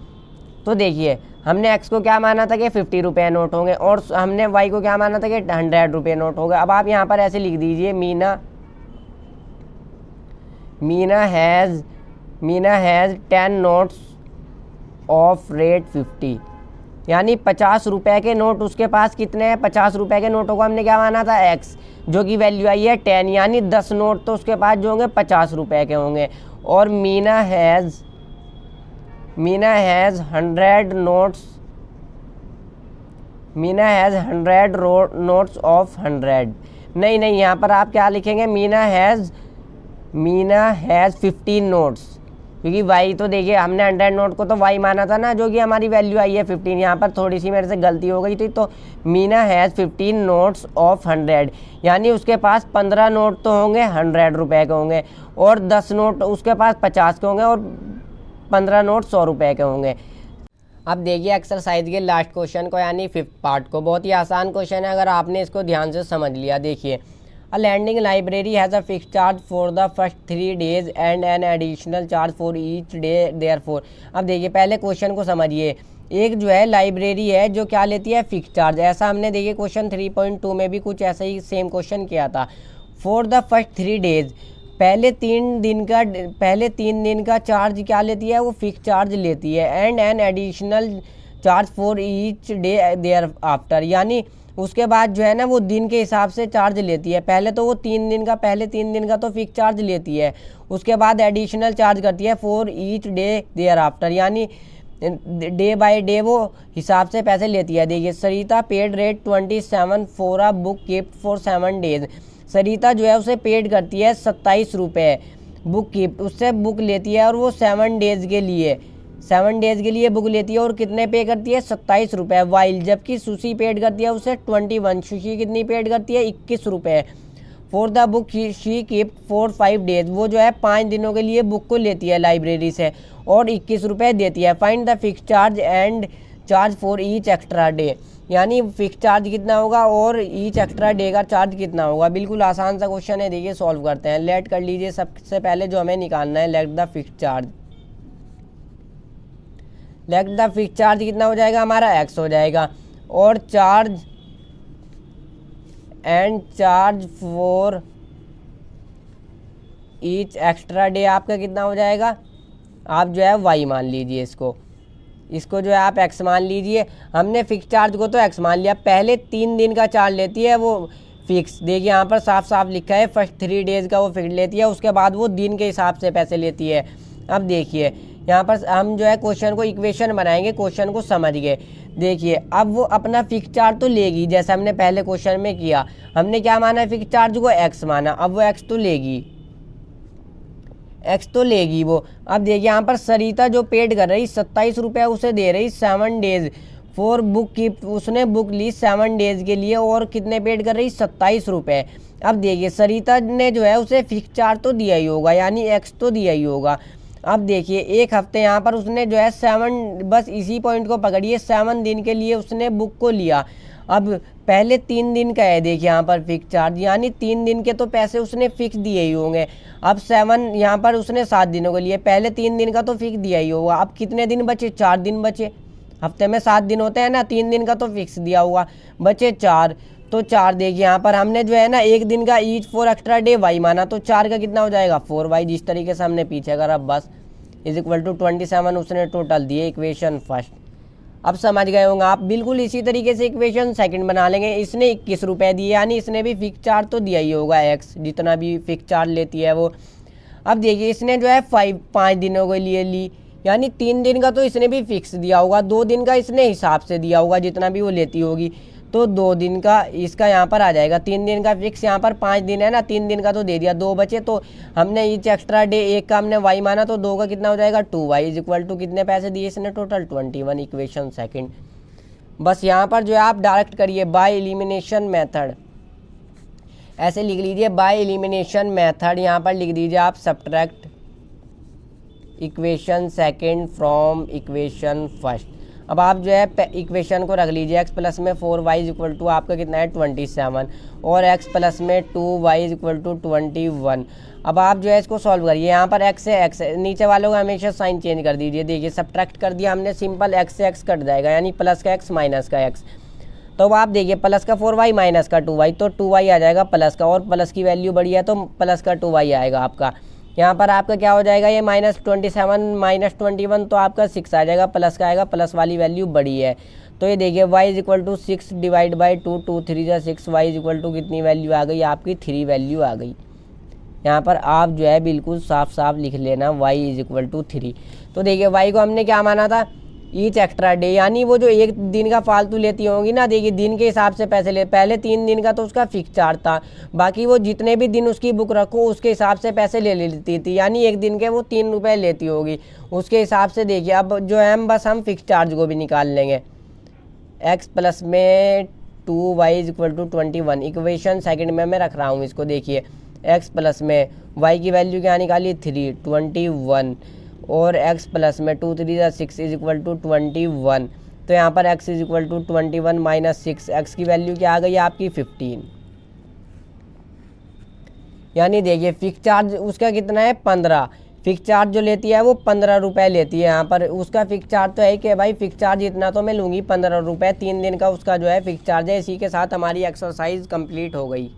तो देखिए हमने x को क्या माना था कि 50 रुपये नोट होंगे और हमने y को क्या माना था कि 100 रुपये नोट होगा। अब आप यहाँ पर ऐसे लिख दीजिए, Meena has 10 notes of rate 50, यानी 50 रुपये के नोट उसके पास कितने हैं, 50 रुपये के नोटों को हमने क्या माना था x, जो कि वैल्यू आई है 10, यानी 10 नोट तो उसके पास जो होंगे 50 रुपये के होंगे। और मीना हैज़ 100 नोट्स ऑफ 100। नहीं यहाँ पर आप क्या लिखेंगे, मीना हैज़ 15 नोट्स, क्योंकि y तो देखिए हमने 100 नोट को तो y माना था ना, जो कि हमारी वैल्यू आई है 15। यहाँ पर थोड़ी सी मेरे से गलती हो गई थी, तो मीना हैज़ 15 नोट्स ऑफ 100, यानी उसके पास 15 नोट तो होंगे 100 रुपये के होंगे, और 10 नोट उसके पास 50 के होंगे, और 15 नोट 100 रुपये के होंगे। अब देखिए एक्सरसाइज के लास्ट क्वेश्चन को, यानी 5th पार्ट को। बहुत ही आसान क्वेश्चन है अगर आपने इसको ध्यान से समझ लिया। देखिए, a lending library has a fix charge for the first 3 days and an additional charge for each day therefore. अब देखिए पहले क्वेश्चन को समझिए। एक जो है लाइब्रेरी है जो क्या लेती है, फिक्स चार्ज। ऐसा हमने देखिए क्वेश्चन 3.2 में भी कुछ ऐसा ही सेम क्वेश्चन किया था। फॉर द फर्स्ट 3 days, पहले 3 दिन का चार्ज क्या लेती है, वो फिक्स चार्ज लेती है। And an additional charge for each day there after, यानी उसके बाद जो है ना वो दिन के हिसाब से चार्ज लेती है। पहले तो वो 3 दिन का तो फिक्स चार्ज लेती है, उसके बाद एडिशनल चार्ज करती है for each day there after, यानी डे बाय डे वो हिसाब से पैसे लेती है। देखिए, Sarita paid rate 27 for a book kept for 7 days। Sarita जो है उसे पेड करती है 27 रुपये, बुक कीप्ड उससे बुक लेती है, और वो 7 days के लिए बुक लेती है, और कितने पे करती है 27 रुपये। वाइल जबकि सुशी पेड करती है उसे 21, सुशी कितनी पेड करती है 21 रुपये। For the book she keep for 5 days, वो जो है 5 दिनों के लिए बुक को लेती है लाइब्रेरी से और 21 रुपये देती है। Find the fix charge and charge for each extra day, यानी फिक्स चार्ज कितना होगा और ईच एक्स्ट्रा डे का चार्ज कितना होगा। बिल्कुल आसान सा क्वेश्चन है, देखिए सॉल्व करते हैं। लेट कर लीजिए, सबसे पहले जो हमें निकालना है let the fix charge. Let the fix charge कितना हो जाएगा हमारा, एक्स हो जाएगा, और charge and charge for each extra day आपका कितना हो जाएगा, आप जो है वाई मान लीजिए, इसको जो है आप एक्स मान लीजिए। हमने फिक्स चार्ज को तो एक्स मान लिया, पहले 3 दिन का चार्ज लेती है वो फिक्स, देखिए यहाँ पर साफ साफ लिखा है फर्स्ट 3 डेज का वो फिक्स लेती है, उसके बाद वो दिन के हिसाब से पैसे लेती है। अब देखिए यहाँ पर हम जो है क्वेश्चन को इक्वेशन बनाएंगे, क्वेश्चन को समझ गए। देखिए अब वो अपना फिक्स चार्ज तो लेगी, जैसे हमने पहले क्वेश्चन में किया, हमने क्या माना है फिक्स चार्ज को एक्स माना, अब वो एक्स तो लेगी वो। अब देखिए यहाँ पर सरिता जो पेड कर रही 27 रुपये उसे दे रही 7 डेज फॉर बुक की, उसने बुक ली 7 डेज के लिए और कितने पेड कर रही 27 रुपये। अब देखिए सरिता ने जो है उसे फिक्स चार्ज तो दिया ही होगा, यानी एक्स तो दिया ही होगा। अब देखिए एक हफ्ते यहाँ पर उसने जो है 7, बस इसी पॉइंट को पकड़िए, 7 दिन के लिए उसने बुक को लिया। अब पहले 3 दिन का है, देखिए यहाँ पर फिक्स चार्ज, यानी 3 दिन के तो पैसे उसने फिक्स दिए ही होंगे। अब 7 यहाँ पर उसने 7 दिनों के लिए, पहले 3 दिन का तो फिक्स दिया ही होगा। अब कितने दिन बचे, 4 दिन बचे, हफ्ते में 7 दिन होते हैं ना, 3 दिन का तो फिक्स दिया हुआ, बचे 4, तो 4 देखिए यहाँ पर हमने जो है ना एक दिन का each for extra day y माना, तो 4 का कितना हो जाएगा 4y, जिस तरीके से हमने पीछे करा बस, इज इक्वल टू 27 उसने टोटल दिए, इक्वेशन फर्स्ट। अब समझ गए होंगे आप, बिल्कुल इसी तरीके से इक्वेशन सेकंड बना लेंगे। इसने 21 रुपये दिए, यानी इसने भी फिक्स चार्ज तो दिया ही होगा, एक्स जितना भी फिक्स चार्ज लेती है वो। अब देखिए इसने जो है 5 दिनों के लिए ली, यानी 3 दिन का तो इसने भी फिक्स दिया होगा, 2 दिन का इसने हिसाब से दिया होगा जितना भी वो लेती होगी, तो 2 दिन का इसका यहाँ पर आ जाएगा। 3 दिन का फिक्स यहाँ पर 5 दिन है ना, 3 दिन का तो दे दिया, 2 बचे, तो हमने ईच एक्स्ट्रा डे एक का हमने वाई माना, तो 2 का कितना हो जाएगा 2y, इज इक्वल टू कितने पैसे दिए इसने टोटल 21, इक्वेशन सेकंड। बस यहाँ पर जो है आप डायरेक्ट करिए बाय एलिमिनेशन मेथड, ऐसे लिख लीजिए बाय एलिमिनेशन मेथड, यहाँ पर लिख दीजिए आप subtract equation second from equation first. अब आप जो है इक्वेशन को रख लीजिए, x प्लस में 4y इज इक्वल टू आपका कितना है 27, और x प्लस में 2y इज इक्वल टू 21। अब आप जो है इसको सॉल्व करिए, यहाँ पर x से x, नीचे वालों का हमेशा साइन चेंज कर दीजिए। देखिए सब्ट्रैक्ट कर दिया हमने, सिंपल x से x कट जाएगा, यानी प्लस का x माइनस का x। तो अब आप देखिए प्लस का 4y माइनस का 2y, तो 2y आ जाएगा प्लस का, और प्लस की वैल्यू बड़ी है तो प्लस का 2y आएगा आपका। यहाँ पर आपका क्या हो जाएगा, ये -27 -21, तो आपका 6 आ जाएगा, प्लस का आएगा, प्लस वाली वैल्यू बड़ी है। तो ये देखिए y is equal to 6 divide by 2, 2 3 जा 6, y इज इक्वल टू कितनी वैल्यू आ गई आपकी 3 वैल्यू आ गई। यहाँ पर आप जो है बिल्कुल साफ साफ लिख लेना y इज इक्वल टू 3। तो देखिए y को हमने क्या माना था, ईच एक्स्ट्रा डे, यानी वो जो एक दिन का फालतू लेती होंगी ना, देखिए दिन के हिसाब से पैसे ले, पहले 3 दिन का तो उसका फिक्स चार्ज था, बाकी वो जितने भी दिन उसकी बुक रखो उसके हिसाब से पैसे ले लेती थी, यानी एक दिन के वो 3 रुपये लेती होगी उसके हिसाब से। देखिए अब जो है बस हम फिक्स चार्ज को भी निकाल लेंगे, x प्लस में 2y is equal to 21, equation second में मैं रख रहा हूँ इसको। देखिए x प्लस में y की वैल्यू क्या निकाली 3, 21, और x प्लस में 2 3 जा 6 इज इक्वल टू 21, तो यहाँ पर x is equal to 21 minus 6, x की वैल्यू क्या आ गई आपकी 15। यानी देखिए फिक्स चार्ज उसका कितना है 15, फिक्स चार्ज जो लेती है वो 15 रुपये लेती है। यहाँ पर उसका फिक्स चार्ज तो है कि भाई फिक्स चार्ज इतना तो मैं लूँगी 15 रुपये, 3 दिन का उसका जो है फिक्स चार्ज है। इसी के साथ हमारी एक्सरसाइज कंप्लीट हो गई।